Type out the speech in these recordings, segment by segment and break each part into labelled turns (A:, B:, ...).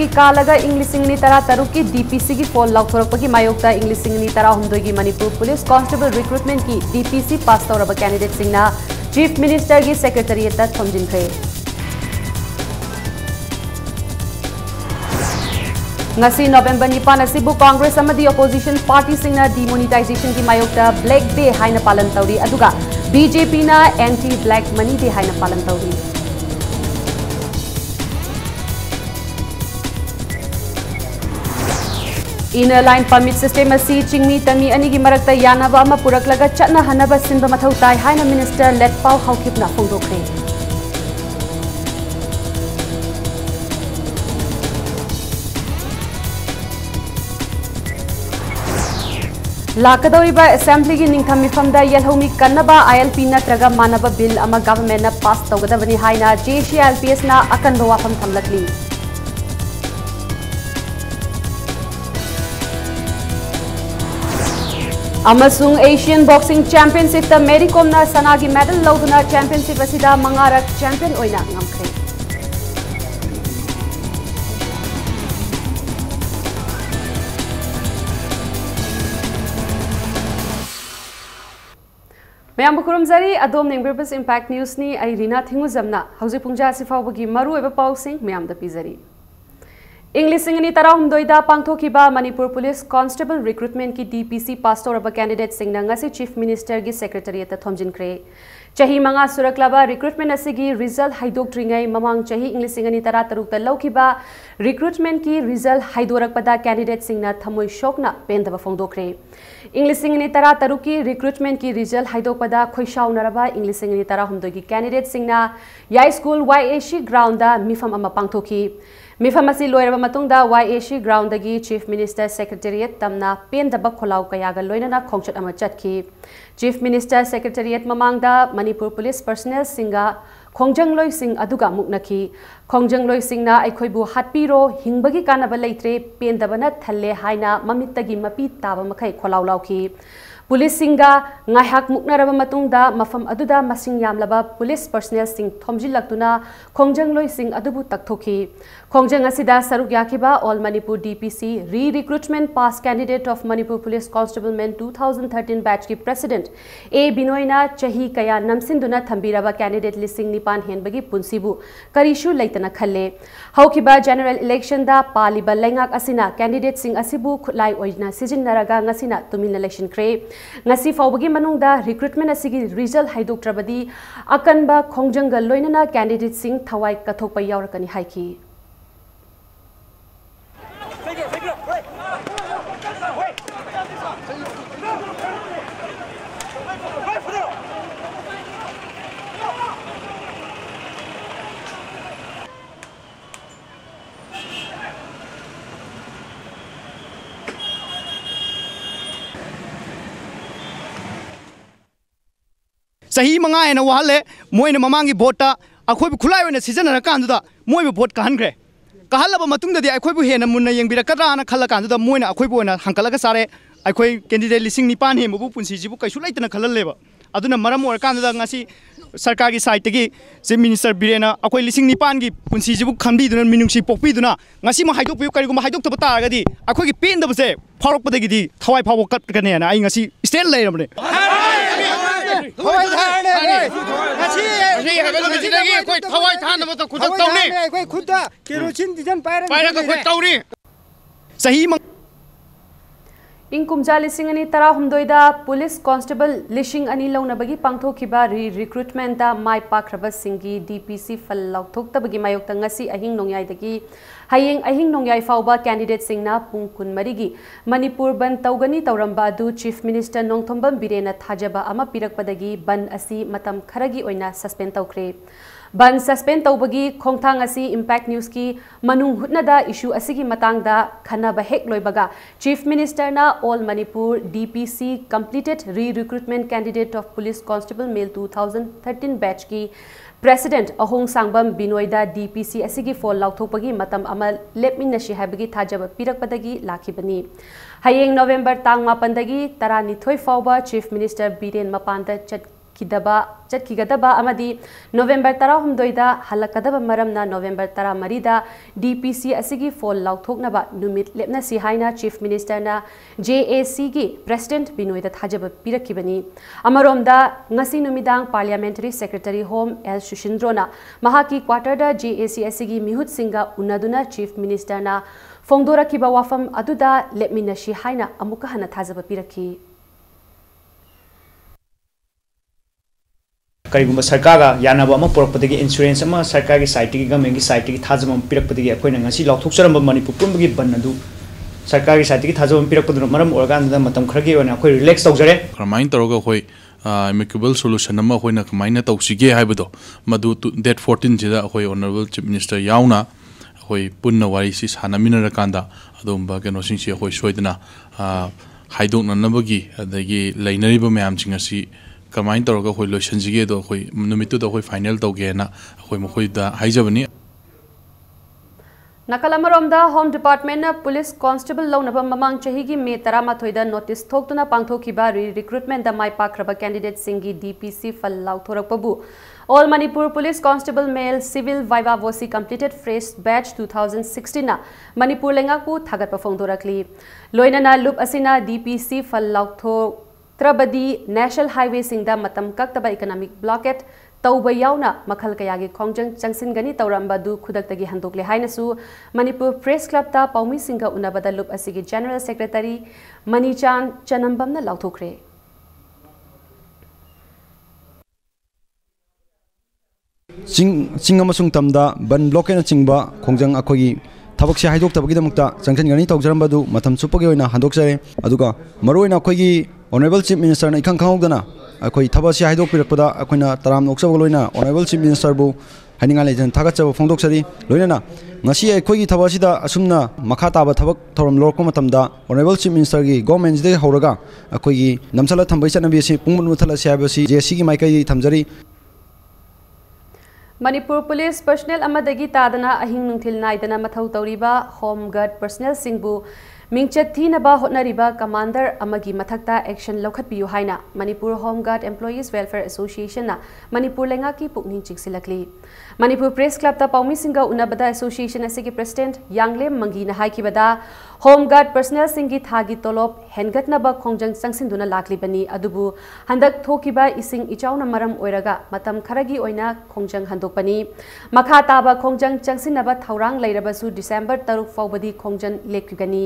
A: की कालगा इंग्लिसिंगनी तरा तरुक की डीपीसी की फोन लाउथोरकपगी मायोक्ता इंग्लिसिंगनी तरा हुमदोई की मणिपुर पुलिस कांस्टेबल रिक्रूटमेंट की डीपीसी पास तौरब कैंडिडेट सिंगना चीफ मिनिस्टर की secretariat थमजिनख्रे ngasi November 9 asibu Congress amadi opposition party singna demonetization ki mayokta black day haina palan tauri aduga BJP na anti black money day haina palan tauri inner line permit system asi chingmi tami ani gi marakta yanaba ama puraklaga chatna hanaba sinba mathau tai haina minister letpau haukipna phongdokre लाकदौरिबा assembly की निंखम मिफमदा यलहोमी कन्नबा ILP नत्रगा मानब bill अमा government ना पास तौगदबनी हाइना JCLPS ना अकनबा वाफम थमलकली अमसुंग एशियन बॉक्सिंग चैंपियनशिप ता मेरी कॉम ना सना की मेडल लौदना चैंपियनशिप असिदा मंगारक चैंपियन ओइना ngамkhre मैम खुरमजरी अदोम नेंगबिरबस इम्पैक्ट न्यूज नि आई रीना थिंगुजमना हौजे पुंजा सिफावगी मरु एबा पाउसिंग मैम द पिजरी इंग्लिश सिंगनी तरा हुमदोइदा पांगथोखिबा मणिपुर पुलिस कांस्टेबल रिक्रूटमेंट की डीपीसी पास तौरबा कैंडिडेट सिंगना ngasi चीफ मिनिस्टर की सेक्रेटरीट थमजिनख्रे चाही मंगा सुरक्लाबा रिक्रूटमेंट असिगी रिजल्ट हाइदोक्ट्रिंगै ममांग चाही इंग्लिश सिंगनी तरा तरुक लौखिबा रिक्रूटमेंट की रिजल्ट हाइदोरकपदा कैंडिडेट सिंगना थमोय शोकना पेंदबा फोंदोख्रे इंग्लिश सिंगनी तरा तरुक की रिक्रूटमेंट की रिजल्ट हाइदोकपदा खोइशाउनरबा इंग्लिश सिंगनी तरा हुमदोई की कैंडिडेट सिंगना याई स्कूल YAC ग्राउंड दा मिफम अमा पांगथोखी मिफम असी लोयरबा मतुंगदा YAC ग्राउंड दगी चीफ मिनिस्टर सेक्रेटरीट तमना पेंदबा खोलाउ कयागा लोइनना खोंगचट अमा चटखी चीफ मिनिस्टर सेक्रेटरीट ममांगदा मणिपुर पुलिस पर्सनल सिंगा खोंजंगलोई सिंग अदुगा मुकनखी खोंजंगलोई सिंगना अखोइबु हाटपीरो हिंगबगी कानबा लेत्रे पेंदबना थल्ले हाइना ममित्तगी मपी ताबा मखै खोलाउ लाउखी पुलिस सिंगा ngaihak muknaraba matungda mafam aduda masing yamlaba police personnel सिंग थोमजिलक्तुना खोंजंगलोई सिंग अदुबु तकथोखी खोंजंग असिदा सरुक याखिबा ऑल मणिपुर डीपीसी री recruitment pass candidate of Manipur police constable men 2013 batch की प्रेसिडेंट ए बिनोइना चही कया नमसिंदुना थंबीरबा कैंडिडेट लिसिंग निपान हेनबगी पुंसीबु करिशु लेतना खल्ले हौखिबा जनरल इलेक्शन दा पालिबा लेंगाक असिना कैंडिडेट सिंग असिबु खुलाई ओइना सिजिनरगा ngасina तुमिन इलेक्शन क्रे ngasi fawbagi manungda recruitment asigi result haidoktrabadi akanba khongjanga loinana candidate sing thawai kathokpa yaurakani haiki
B: सही मंगा है ना वाले मोइन ममांगी भोटा अखोइबु खुलाई ओइना सिजनरा कांदुदा मोइबु भोट कहनख्रे कहलबा मतुंगददि अखोइबु हेना मुन्ना यंगबिरकद्राना खल्ला कांदुदा मोइना अखोइबु ओइना हंकलगा सारे अखोइ कैंडिडेट लिसिंग निपान हेमबु पुंसीजिबु कैसु लैतना खल्ललेबा अदुना मरम ओर कांदुदा ngasi सरकार की साइड तगी चीफ मिनिस्टर बिरेना अखोइ लिसिंग निपान की पुंसीजिबु खंबीदुना मिनुंगसी पोकपीदुना ngasi मा हाइदोकपियु करिगुमा हाइदोकतबा तारगदि अखोइगी पेंदबसे फारोकपदगिदि थवाइ फावो कटकनेना आई ngasi स्टेट लैरबने सही
A: इंकुमजा लिसिंग अनि तरा हुमदोइदा पुलिस कांस्टेबल लिसिंग अनि लौनबगी पांगथोखिबा रिक्रूटमेंट दा माय पाखरबा सिंगी डीपीसी फल लौथोक्तबगी मायोक्ता ngasi अहिंग नोंयाइदगी हयेंग अहिंग नोंयाइ फावबा कैंडिडेट सिंगना पुंग कुनमरिगी मणिपुर बन तौगनी तौरंबा दु चीफ मिनिस्टर नोंथोंबम बिरेना थाजबा अमा पिरकपदगी बन असि मतम खरगी ओइना सस्पेंड तौख्रे बन सस्पेंड तौबगी खोंगथांग असि इम्पैक्ट न्यूज की मनुंग हुटनादा इशू असिगी मतांगदा खनाबा हेक लोइबगा चीफ मिनिस्टर ना all Manipur DPC completed re recruitment candidate of police constable male 2013 batch की प्रेसिडेंट अहोंग सांगबम बिनोइदा डीपीसी असिगी फोल लाउथोपगी मतम अमल लेपमिनशी हाबगी थाजब पिरकपदगी लाखिबनी हयेंग नवंबर तांग 9 दगी 12 फावबा चीफ मिनिस्टर बीरेन मपानदा ꯆꯠꯈꯤꯒꯗꯕ ꯑꯃꯗꯤ ꯅꯣꯚꯦꯝꯕꯔ 16ꯗ ꯍꯜꯂꯛꯀꯗꯕ ꯃꯔꯝꯅ ꯅꯣꯚꯦꯝꯕꯔ 13ꯗ DPC ꯑꯁꯤꯒꯤ ꯐꯣꯜ ꯂꯥꯎꯊꯣꯛꯅꯕ ꯅꯨꯃꯤꯠ ꯂꯦꯞꯅꯁꯤ ꯍꯥꯏꯅ ꯆꯤꯐ ꯃꯤꯅꯤꯁꯇꯔꯅ JACꯒꯤ ꯄ꯭ꯔꯦꯁꯤꯗꯦꯟꯠ ꯕꯤꯅꯣꯏꯗ ꯊꯥꯖꯕ ꯄꯤꯔꯛꯈꯤꯕꯅꯤ ꯑꯃꯔꯣꯝꯗ ꯉꯁꯤ ꯅꯨꯃꯤꯗꯥꯡ parliamentary secretary home L Shushindrona ꯃꯍꯥꯛꯀꯤ ꯀ꯭ꯋꯥꯇꯔꯗ JAC ꯑꯁꯤꯒꯤ ꯃꯤꯍꯨꯠꯁꯤꯡꯒ ꯎꯅꯗꯨꯅ ꯆꯤꯐ ꯃꯤꯅꯤꯁꯇꯔꯅ ꯐꯣꯡꯗꯣꯔꯛꯈꯤꯕ ꯋꯥꯐꯝ ꯑꯗꯨꯗ ꯂꯦꯞꯃꯤꯟꯅꯁꯤ ꯍꯥꯏꯅ ꯑꯃꯨꯛꯀ ꯍꯟꯅ ꯊꯥꯖꯕ ꯄꯤꯔꯛꯈꯤ
C: करीगुम्बा सरकार यानाबा अमा पुरकपदगी इंश्योरेंस अमा सरकार की साइट की गवर्नमेंट की साइट की थाजम पिरकपदगी अखोइना ngasi लाउथोकचरम मणिपुर पुंबगी बन्नदु सरकार की साइट की थाजम पिरकपदु मरम ओरगानदा मतम खरगी ओना अखोइ रिलैक्स तौजरे
D: कमाइन तौरगा अखोइ amicable solution अमा अखोइना कमाइना तौसिगे हाइबदो मदु डेट 14 जिदा अखोइ ऑनरेबल चीफ मिनिस्टर याउना अखोइ पुन्ना वारी सि सानामिनर कांदा अदोंबा केनोसिंग अखोइ सोइदना हाइदोकननबगी अदगी लैनरिबा मयामसिंग असि कमाइन तौरगा अखोइ लोइसनजिगे दो अखोइ नुमितुदा अखोइ final तौगेना अखोइ मखोइदा हाइजबनी
A: Nakalamoromda Home Department na Police Constable launaba mamang chahi gi May 13 notice thoktuna pangthokiba recruitment da mai pakraba candidate singi DPC fal lauthorakpabu All Manipur Police Constable Male Civil Viva Vosi completed fresh batch 2016 na Manipur lengaku thagat pa phongdorakli loina na loop asina DPC fal lautho trabadi National Highway singda matam kaktaba economic blockade तौबा याउना मखल कयागी खोंजंग चंगसिनगनी तौरंबदु खुदक्तगी हंदोकले हाइनसु Manipur press club ता पौमी सिंगा उनबदा loop असिगी general secretary मनीचान चनंबमना लाउथोखरे
E: चिंग अमसुंग तमदा बन ब्लॉकेन चिंगबा खोंजंग अखोगी थबकसे हाइदोक्तबगीदमक्ता चंगसिनगनी तौजरंबदु मथम सुपगे ओइना हंदोकजरे अदुगा मरोइना अखोगी honourable chief minister ना इखंग खांगदना अखोई थबसे हाइदोकपिरकपदा अखोइना तराम नोक्सब लोइना honourable chief minister बु हाइनिंगा lesion थागतचब फोंदोक्सरी लोइना ngasi अखोई थबसिदा असुमना मखा ताबा थबक theorem लोरको मतमदा honourable chief minister की गवर्नमेंट दे हौरगा अखोई नमसला थंबै चनबी सि पुंगमुन मुथला सियाबसी जेसी की माइकई थमजरी
A: Manipur Police personnel amadagi tadana ahing nungthil naidana mathau tawriba home guard personnel singbu mingchat thinaba hotnariba commander amagi mathakta action lokhatpiyu haina Manipur Home Guard Employees Welfare Association na Manipur lenga ki pukning chiksilakli Manipur Press Club ta paumi singa unabada association asigi president Yanglem Mangi na haikibada Home Guard personnel singi thagi tolop hengatnaba khongjang sangsinduna laklibani adubu handak thokiba ising ichauna maram oiraga matam kharagi oina khongjang handokpani makha taba khongjang changsinaba thaurang leirabasu December 3 faubadi khongjang lekigani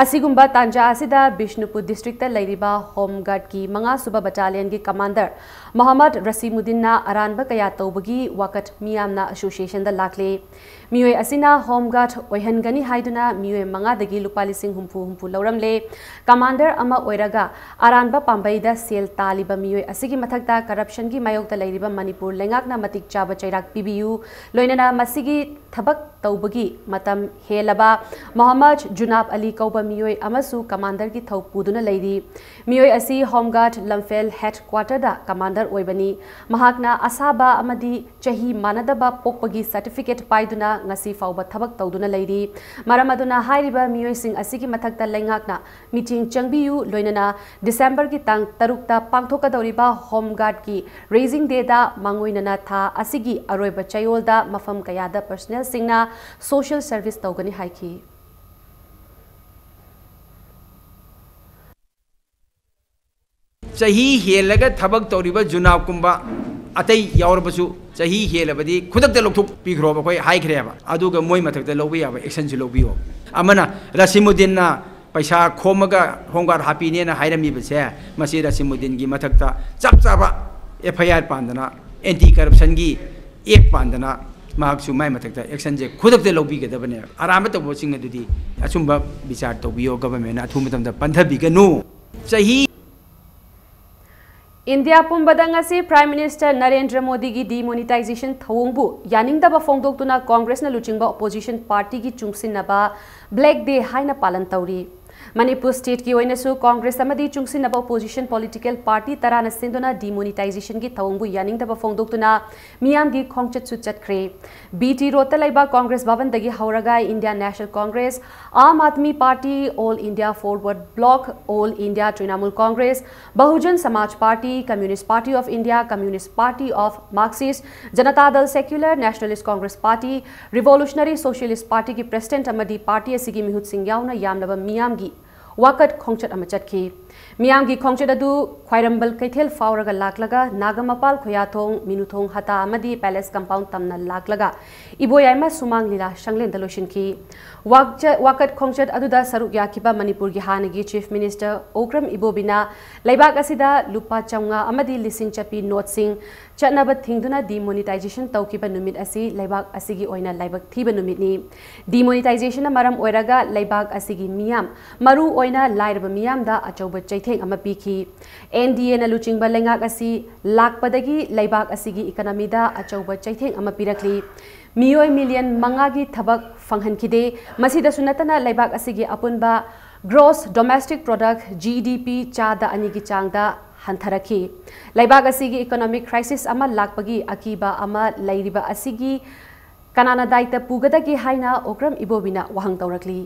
A: asigumba tanja asida Bishnupur district ta leiriba Home Guard ki manga suba battalion ki commander Muhammad Rasimuddin na aranba kaya tawbagi wakat miyamna association da lakle mioi asina Home Guard oihangani haiduna mioi manga dagi lupali sing humpu lauramle commander ama oiraga aranba pambaida sel taliba mioi asigi mathakta corruption gi mayokta leiriba Manipur lengakna matik chaba chairak pibiu loinana masigi thabak tawbagi matam helaba Muhammad Junab Ali kauba mioi amasu commander gi thau puduna leiri mioi asi Home Guard Lamphel headquarter da commander oibani mahakna asaba amadi chahi manadaba pokpagi certificate paiduna ngasi fauba thabak tawduna leiri maramaduna hairiba mioi sing asigi mathakta lengakna meeting changbiu loinana December ki tang tarukta pangthokadoriba Home Guard ki raising day da mangoinana tha asigi aroiba chayol da mafam kayada personnel singna social service tawgani haiki
F: chahi helaga thabak tawriba junab kumba अतई यावरबसु चाही हेलबदी खुदकता लोकथुक पिखरोब अखोय हाइखरेबा अदुगा मोय मथकता लौबी याबा action जु लौबियो अमना रसीमुद्दीन ना पैसा खोमगा होंगार हापीने ना हाइरमी बसे मसी रसीमुद्दीन की मथकता चप चाबा FIR पांदना anti corruption की एक पांदना मार्क्सु माय मथकता एक्शन जे खुदकता लौबीगदबने आराम तबो सिंग अदुदी अचुंबा विचार तौबियो गवर्नमेंट अथु मतमदा पंथबिगनु चाही
A: India Pumbadangasi Prime Minister Narendra Modi ki demonetization thawongbu yaningdaba phongdoktuna Congress na luchingba opposition party ki chungsinnaba Black Day haina palan tawri Manipur state ki oinasu Congress amadi chungsinaba opposition political party tarana sindona demonetization ki thawngbu yaningdaba phongdoktuna miyam gi khongchat su chatkre BT rota laiba Congress bhavan dagi hauraga Indian National Congress, Aam Aadmi Party, All India Forward Bloc, All India Trinamool Congress, Bahujan Samaj Party, Communist Party of India, Communist Party of Marxist, Janata Dal Secular, Nationalist Congress Party, Revolutionary Socialist Party ki President amadi party asigi mihut sing yauna yamnaba miyam gi wakat khongchat amachatki miyam gi khongchat adu khwairambal kaithel fauraga laklaga nagamapal khoyathong minuthong hata amadi palace compound tamna laklaga iboyaima sumang lila shanglen daloshin ki wakat khongchat aduda saruk yakiba Manipur gi hanagi Chief Minister Okram Ibobina laibak asida lupa chaunga amadi lising chapi note sing chatnaba thingduna demonetization tawkiba numit asi laibak asigi oina laibak thiba numit ni demonetization maram oiraga laibak asigi miyam maru oina lairba miyam da achauba chaitheng ama piki NDA na luchingba lengak asi lakpadagi laibak asigi economy da achauba chaitheng ama pirakli miyoi million mangagi thabak fanghankide masida sunatana laibak asigi apunba gross domestic product GDP chada anigi changda hantaraki laibak asigi economic crisis ama lakpagi akiba ama lairiba asigi kanana daita pugadagi haina Okram Ibobina wahang tawrakli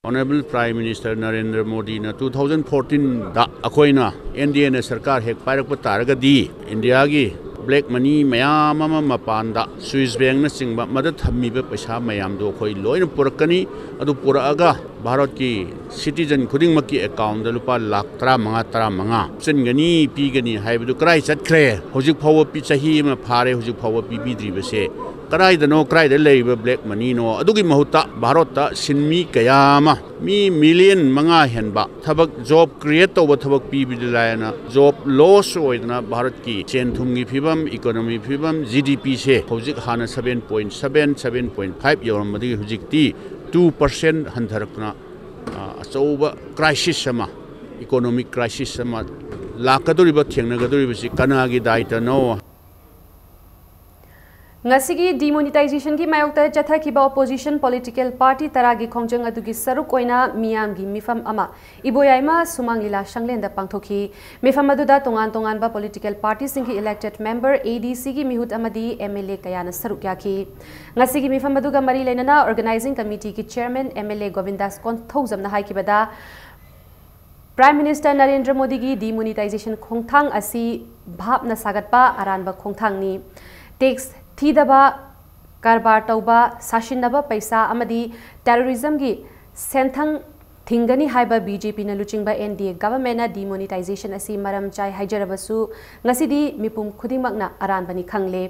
G: Honorable Prime Minister Narendra Modi na 2014 da akoina NDA na sarkar hek pairak pataraga di India gi black money mayam ama mapanda Swiss bank na singba mada thammi ba paisa mayam do khoi loina purakani adu puraga Bharat ki citizen khuding maki account da lupa lakh 35 chengani pigani haibu krai chatkre hojik phawa pi chahi ma phare hojik phawa pi bidri base karai da no krai da leiba black money no adugi mahuta Bharat ta sinmi kayama mi million manga henba thabak job create to thabak pi bidilana job loss oidna Bharat ki chen thumgi phibam economy phibam GDP se hojik hana 7.7 7.5 yoramadi hojik ti 2% handarakna achauba crisis sama economic crisis sama lakaduriba thengnagaduriba si kanagi daita no
A: ngasigi demonetization ki mayokta chathakiba opposition political party taragi khongjang adugi saruk oina miyam gi mifam ama iboyaima sumanglila shanglenda pangthoki mifam aduda tongan tongan ba political party singki elected member ADC gi mihut amadi MLA kayana saruk yaki ngasigi mifam aduga mari lenana organizing committee ki chairman MLA Govindas Konthojamna haikibada Prime Minister Narendra Modi gi demonetization khongthang asi bhapna sagatpa aranba khongthang ni tax thidaba karbar tauba sashinaba paisa amadi terrorism gi senthang thingani haiba BJP na luchingba NDA government na demonetization asi maram chai haijarabasu ngasidi mipum khudimakna aranbani khangle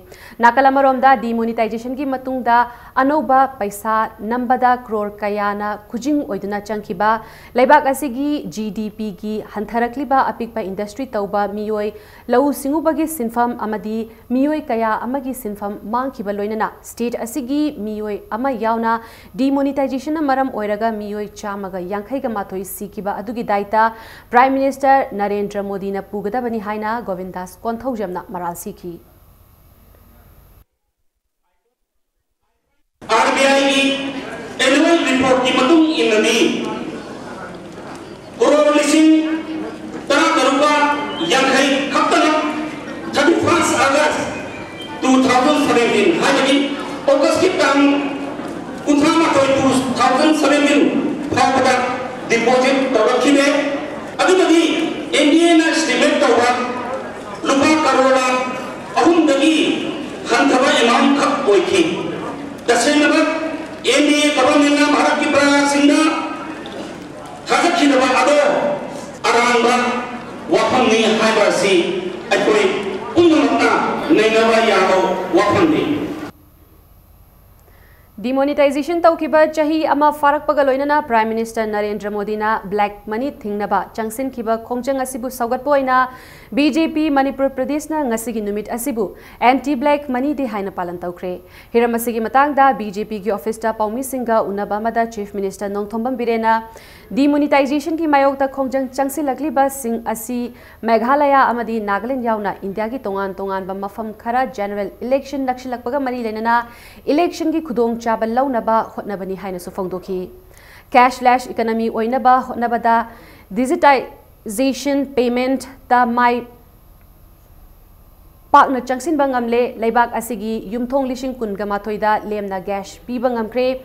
A: nakalamaromda demonetization gi matungda anoba paisa nambada crore kayana khujing oiduna changkiba laibak asigi GDP gi hantharakliba apikpa industry tauba miyoi lau singubagi sinfam amadi miyoi kaya amagi sinfam mangkiba loinana state asigi miyoi ama yauna demonetization na maram oiraga miyoi chamaga yankhaiga mathoi sikiba adugi daita Prime Minister Narendra Modi na pugadabani haina Govindas Konthojamna maral siki
H: RBI की annual report की मधुम इन्होंने corona लिसिंग तरह करूँगा यंखई खत्म 31 अगस्त 2017 हाँ लेकिन अगस्त की time उन्हामा तो 2017 फावड़ा डिपॉजिट तो रखी में अभी तभी इंडिया ने स्टेटमेंट तो हुआ लुपा करोड़ा अहुम दगी हंथवा इमाम खप कोई थी तस्वीर NDA government na Bharat ki prayasingna thakhinaba ado arangba wafam ni haibasi akoi unnamatna nainaba yabo wafam ni
A: Demonetization taukiba chahi ama farak pagaloinana Prime Minister Narendra Modi na black money thingnaba changsin kiba khongjang asibu saugat poina BJP Manipur Pradesh na ngasigi numit asibu anti black money de haina palan taukre hiram asigi matangda BJP gi office ta paumi singa unaba mada Chief Minister Nongthombam Birena demonetization ki mayok ta khongjang changsi lakliba sing asi Meghalaya amadi Nagaland yauna India ki tongan ba mafam khara general election nakshilakpaga mari lenana election ki khudong Chabal Launaba Hotnabani Haina Sufongdoki. Cashless economy Oinaba Hotnabada digitization payment ta my partner Changsin Bangamle, Laibak Asigi, Yumthong Lishing Kungamatoida, Lemna Gash, Pibangamkre,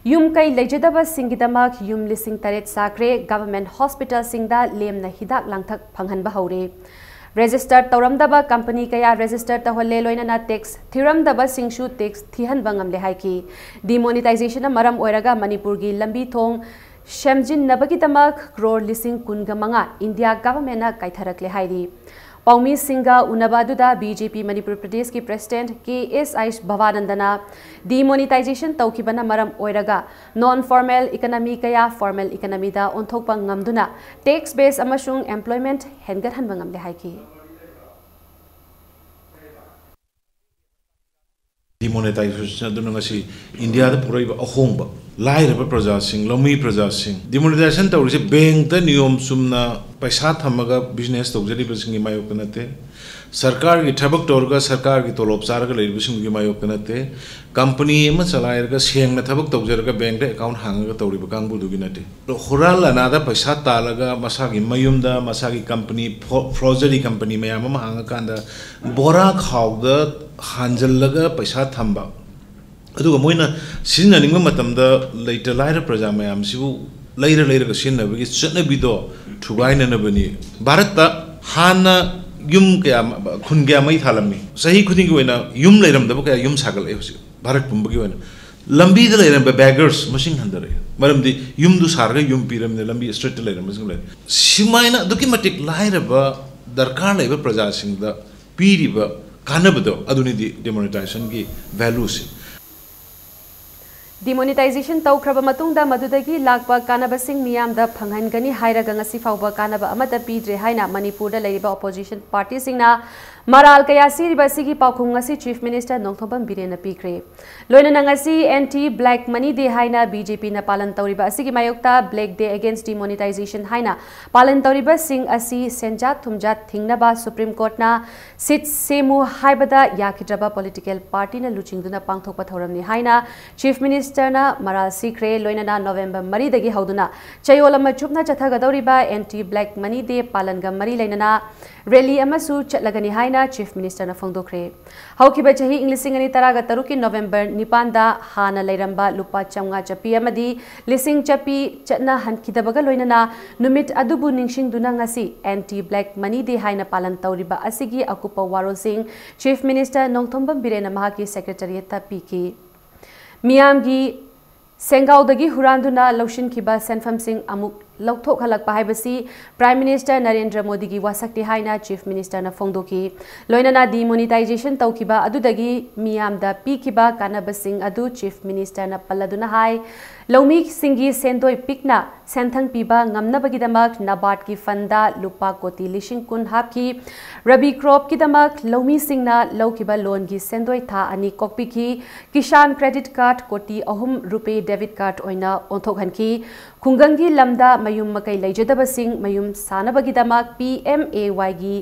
A: Yum Kai Lejadaba Singidamak, Yum Lissing Taret Sakre, Government Hospital Singda, Lemna Hidak Langtak Panghan Bahore. Registered Tauramdaba company kaya registered tahole loinana tax thiramdaba singshu tax thihan bangam lehaiki demonetization maram oiraga Manipur gi lambi thong shamjin nabagi tamak crore lising kunga manga India government na kaitharak lehaidi Paumi Singa Unabaduda BJP Manipur Pradesh ki President KSI Bhavanandana demonetization taukibana maram oiraga non-formal economy kaya formal economy da onthokpa ngamduna tax base amasung employment hengathan bangam lehaiki
I: demonetization aduna ngasi India da puraiba ahongba lairaba praja sing lomi praja sing demonetization tawrise bank ta niyom sumna paisa thamaga business tawjari basing mayok kanate sarkar gi thabak torga sarkar gi tolop charga leir basing gi mayok kanate company ma chalairga sengna thabak tawjarga bank da account hangaga tawriba kangbu dugi nate horal anada paisa talaga masagi mayumda masagi company forgery company mayam ma hanga kanda bora khawda hanjallaga paisa thamba aduga moina sinna ningma matamda later laira praja mayam sibu laira ga sinna bagi chna bido thugaina na bani bharat hana yum kya khun kya mai thalami sahi khuding gi wena yum lairam da kya yum sagal e hosi bharat pum bagi wena lambi da lairam beggars machine handare maram di yum du sarga yum piram ne lambi street lairam machine lai simaina duki matik laira ba darkar laiba praja sing da piriba kanabado aduni di demonetization gi values
A: demonetization taukraba matungda madudagi lakba kanaba sing miyam da phanghan hairaga ngasi fawba kanaba amata pidre haina Manipur da laiba opposition party singna maral kaya siriba sigi paukhung ngasi Chief Minister Nongthombam Birena pikre loina ngasi anti black money day haina BJP na palan tauriba sigi mayokta black day against demonetization haina palan tauriba sing asi senjat thumjat thingnaba Supreme Court na sit semu haibada yakidraba political party na luchingduna pangthokpa thoramni haina Chief Minister na maral sikre loina na November mari dagi hauduna chayolama chupna chathagadauriba anti black money day palanga mari lainana rally amasu chatlagani haina Chief Minister na phongdokre haukiba chahi Englishing ani taraga taruki November nipanda hana lairamba lupa chamnga chapi amadi lising chapi chatna hankidabaga loinana numit adubu ningsing duna ngasi anti black money day haina palan tauriba asigi akupa warol singh Chief Minister Nongthombam Birena mahaki secretariat ta piki miyamgi sengaudagi huranduna laushin kiba senfam singh amuk Lokthok halak pahaibasi Prime Minister Narendra Modi gi wasakti haina Chief Minister na phongdoki loinana demonetization taukiba adudagi miyamda pikiba kanabasing adu Chief Minister na paladuna hai lomi singi sendoi pikna senthang piba ngamnabagi damak nabad ki fanda lupa koti lishing kun hapki rabi crop ki damak lomi singna laukiba loan gi sendoi tha ani kokpi ki kisan credit card koti ahum rupee debit card oina onthok hanki khungangi lamda mayum makai leijadaba sing mayum sanabagi damak PMAY gi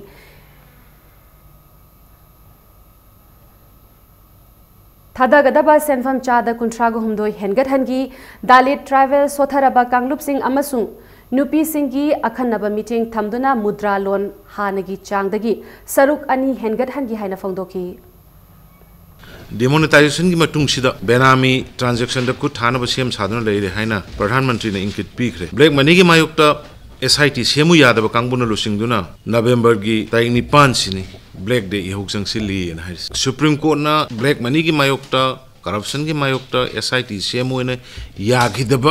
A: thadagadaba senfam chada kuntrago humdoi hengat hangi dalit travel sotharaba kanglup sing amasung nupi singi akhanaba meeting thamduna mudra loan hanagi changdagi saruk ani hengat hangi haina phongdoki
I: demonetization की मतुंग सिदा बेनामी transaction the कुछ थाना बसियम साधन ले हाइना प्रधानमंत्री ने इंकित पीखरे black money की मायुक्ता SIT सेमु यादव कांगबुना लुसिंगदुना नवंबर की तारीख 9 सिनी ब्लैक डे यहुक्संग सिली न सुप्रीम कोर्ट ना ब्लैक मनी की मायुक्ता करप्शन की मायुक्ता SIT सेमु ने यागिदब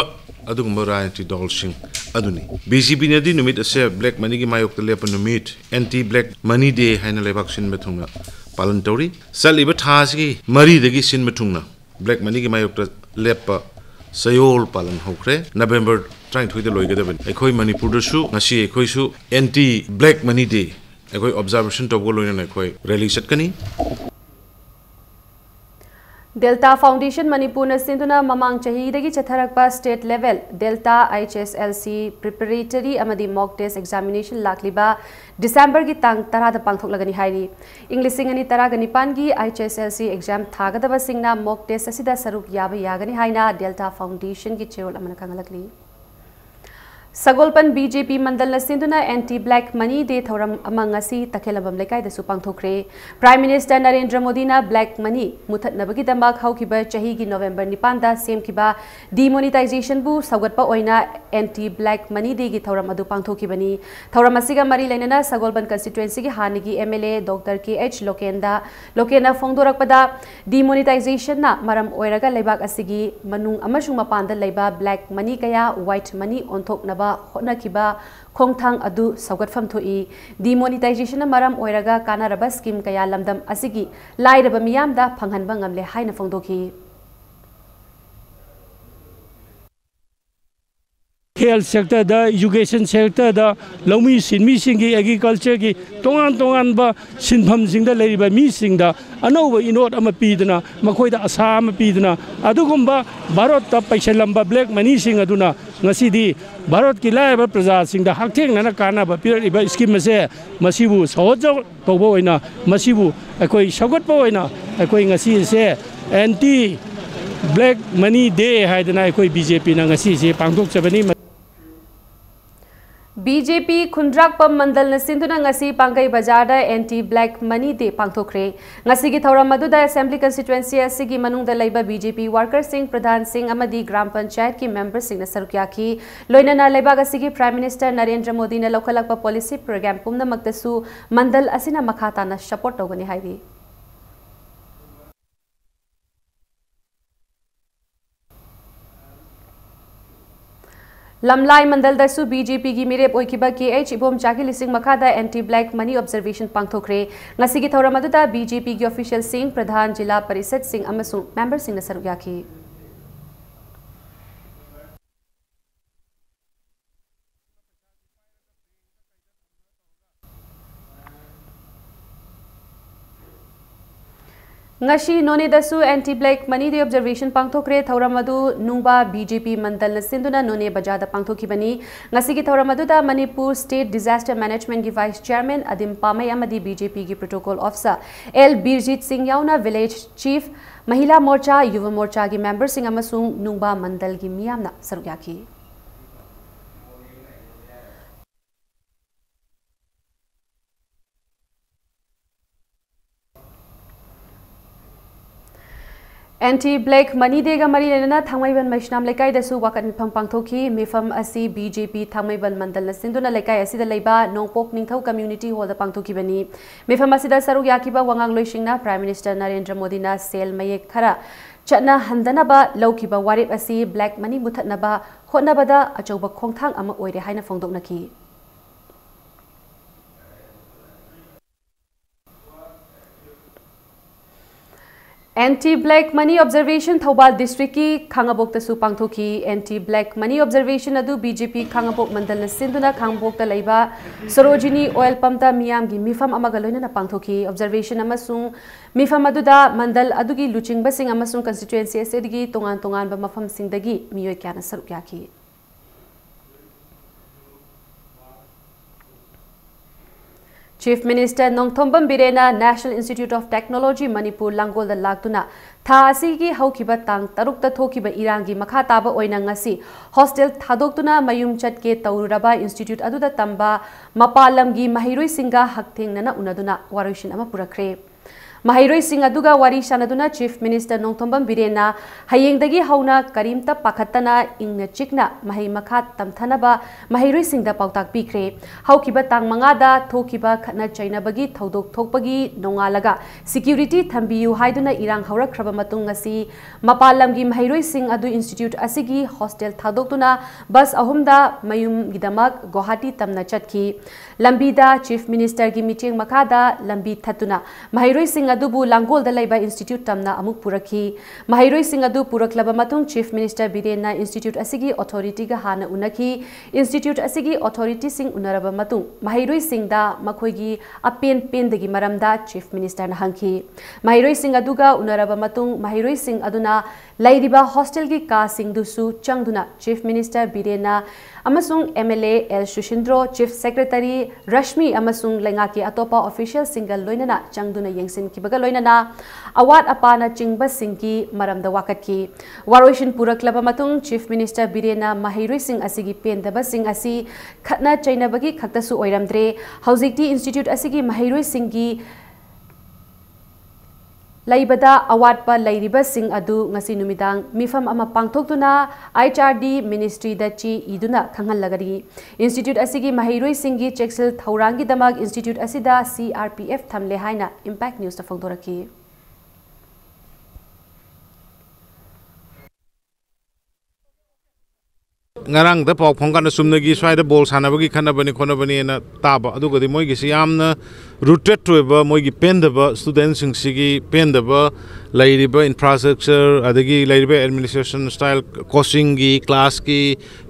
I: अदुगुम्बा राजनीति दलसिंग अदुनी BJP ने दी नुमित असे ब्लैक मनी की मायुक्ता लेप नुमित एंटी ब्लैक मनी डे हाइना लेबाक सिन बथुंगा पालन तौरी सलिबा थासगी मरी दगी सिन बथुंगना ब्लैक मनी की मायोक्ता लेप सयोल पालन होख्रे नवंबर 23 दा लोइगदबन एखोय मणिपुर दसु ngasi एखोय सु एंटी ब्लैक मनी डे एखोय ऑब्जर्वेशन तबगो लोइना एखोय रैली चटकनी
A: Delta Foundation Manipur na sinduna mamang chahidagi chatharakpa state level Delta HSLC preparatory amadi mock test examination lakliba December gi tang 10 da pangthoklagani hairi English ani 10 gi HSLC exam thagadaba singna mock test asida saruk yaba yagani haina Delta Foundation gi cheol amana kangalakli Sagolpan BJP Mandal Sinduna anti black money day thoram amangasi takhelabam lekai da supang thokre Prime Minister Narendra Modi na black money muthat nabagi damak haukiba chahi gi November 9 da sem kiba demonetization bu sagatpa oina anti black money day gi thoram adu pangthokibani thoram asiga mari lenana Sagolpan constituency gi hanigi MLA Dr KH Lokena phongdorakpada demonetization na maram oiraga lebak asigi manung amasung mapanda leiba black money kaya white money onthok na hotna kiba khongthang adu saugatfam thoi demonetization maram oiraga kanaraba scheme kaya lamdam asigi lairaba miyam da phanghanba ngamle haina phongdoki
J: health sector da education sector da lomi sinmi singi agriculture gi tongan ba sinpham singda leiba mi singda anova inot ama pidna makoida asa ama pidna adugumba bharat ta paisalamba black money sing aduna ngasidi bharat ki laiba praja singda haktheng na kana ba piriba scheme se masibu sahojak tobo oina masibu akoi sagot pa oina akoi ngasi se anti black money day haidana akoi BJP na ngasi se pangthok chabani
A: BJP Khundrakpam Mandal na sinduna ngasi Pangai Bazar da anti black money day pangthokre ngasi gi thoram maduda assembly constituency asigi manungda leiba BJP worker sing Pradhan Singh amadi gram panchayat ki member sing na sarukya ki loinana leiba asigi Prime Minister Narendra Modi na lokhalakpa policy program pumna maktasu mandal asina makhata na support togani hairi Lamlai Mandal dasu BJP gi mirep oikiba KH ibom chaki lising makhada anti black money observation pangthokre ngasi gi thoram aduda BJP gi official sing Pradhan Jila Parisad Singh amasung member sing na sarukya ki Ngashi none dasu anti black money day observation pangthokre thauramadu nungba BJP mandal na sinduna none bajada pangthokibani ngasi gi thauramadu da Manipur state disaster management gi vice chairman Adim Pamai amadi BJP gi protocol officer L Birjit Singh yauna village chief Mahila Morcha Yuva Morcha gi member sing amasung nungba mandal gi miyamna sarukya ki Anti black money day ga mari lenana Thangmaiban Maishnam lekai dasu wakat mifam pangthoki mifam asi BJP Thangmaiban mandal na sinduna lekai asida leiba Nongpok Ningthau community hall da pangthoki bani mifam asida saruk yakiba wangang loisingna Prime Minister Narendra Modi na sel mayek khara chatna handanaba laukiba warip asi black money muthatnaba hotnabada achauba khongthang ama oire haina phongdoknaki Anti black money observation Thobal district ki Khangabok tasu pangthoki anti black money observation adu BJP Khangabok mandal na sinduna Khangabok ta leiba Sarojini oil pump ta miyam gi mifam amaga loina na pangthoki observation amasung mifam adu da mandal adu gi luching basing amasung constituency asedi tongan ba mafam singdagi miyoi kyana sarukya ki Chief Minister Nongthombam Birena National Institute of Technology Manipur Langol da Lagtuna Tha asigi haukiba tang tarukta thokiba irangi makha taba oina ngasi hostel thadoktuna mayum chatke tauraba institute aduda tamba mapalamgi mahiroi singa haktheng nana unaduna waroishin ama purakre Mahiroi Singh aduga wari sanaduna Chief Minister Nongthombam Birena hayengdagi hauna karimta pakhatana ingna chikna mahi makha tamthanaba Mahiroi Singh da pautak pikre haukiba tang mangada thokiba khatna chaina bagi thodok thokpagi nongalaga security thambiyu haiduna irang haurakhraba matung ngasi mapalamgi Mahiroi Singh adu institute asigi hostel thadoktuna bus ahumda mayum gidamak Guwahati tamna chatki lambida Chief Minister gi meeting makada lambi thatuna Mahiroi Singh adubu Langol da laiba institute tamna amuk puraki mahairoi sing adu puraklaba matung chief minister Birena institute asigi authority ga hana unaki institute asigi authority sing unaraba matung mahairoi sing da makhoigi apen pen dagi maramda chief minister na hangki mahairoi sing aduga unaraba matung mahairoi sing aduna lairiba hostel gi ka sing dusu changduna chief minister Birena amasung MLA El Shushindro chief secretary Rashmi amasung lengaki atopa official single loinana changduna yengsin kibaga loinana awat apana chingba singki maramda wakatki waroishin puraklaba matung chief minister Birena mahairoi sing asigi pendaba sing asi khatna chainabagi khaktasu oiramdre haujikti institute asigi mahairoi singi laibada awatpa lairiba sing adu ngasi numidang mifam ama pangthoktuna HRD ministry da chi iduna khanghallagari institute asigi mahairoi singi cheksel thaurangi damag institute asida CRPF thamle haina impact news ta phongdoraki
I: ngarang da pok phongkan sumnagi swaida bol sanabagi khanabani khonabani na taba adugadi moigi si yamna rooted to ba moigi pendaba students sigi pendaba lairiba infrastructure adagi lairiba administration style coaching gi class ki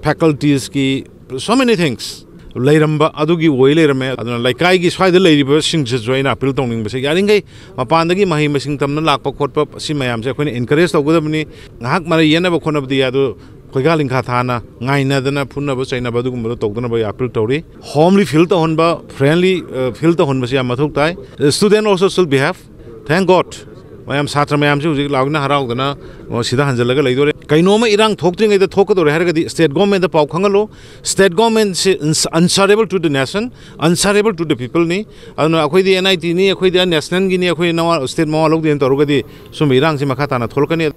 I: faculties ki so many things lairamba adugi oilerame aduna laikai gi swaida lairiba singje joina appeal tongning base yaringai mapandagi mahi masing tamna lakpa khotpa si mayam se khone encourage tawgodabni ngahak mara yenaba khonabdi adu Koigaling Kathana, Nainadana, Punaba, China Badum, Tokana, April Tori, homely filter honba, friendly filter honbasia Matukai. The student also still behave. Thank God. I am Satramayam, Lagna Haragana, or Sida Hanzalaga Laidore. Kainoma Irang talking at the Tokado Heragadi, state government, the Paukangalo, state government answerable to the nation, answerable to the people. Ni, and Aquidi NIT, Aquidi National Guinea, Aquina, state Mawalog, and Torogadi, Sumirang Simakatana, Tolkani.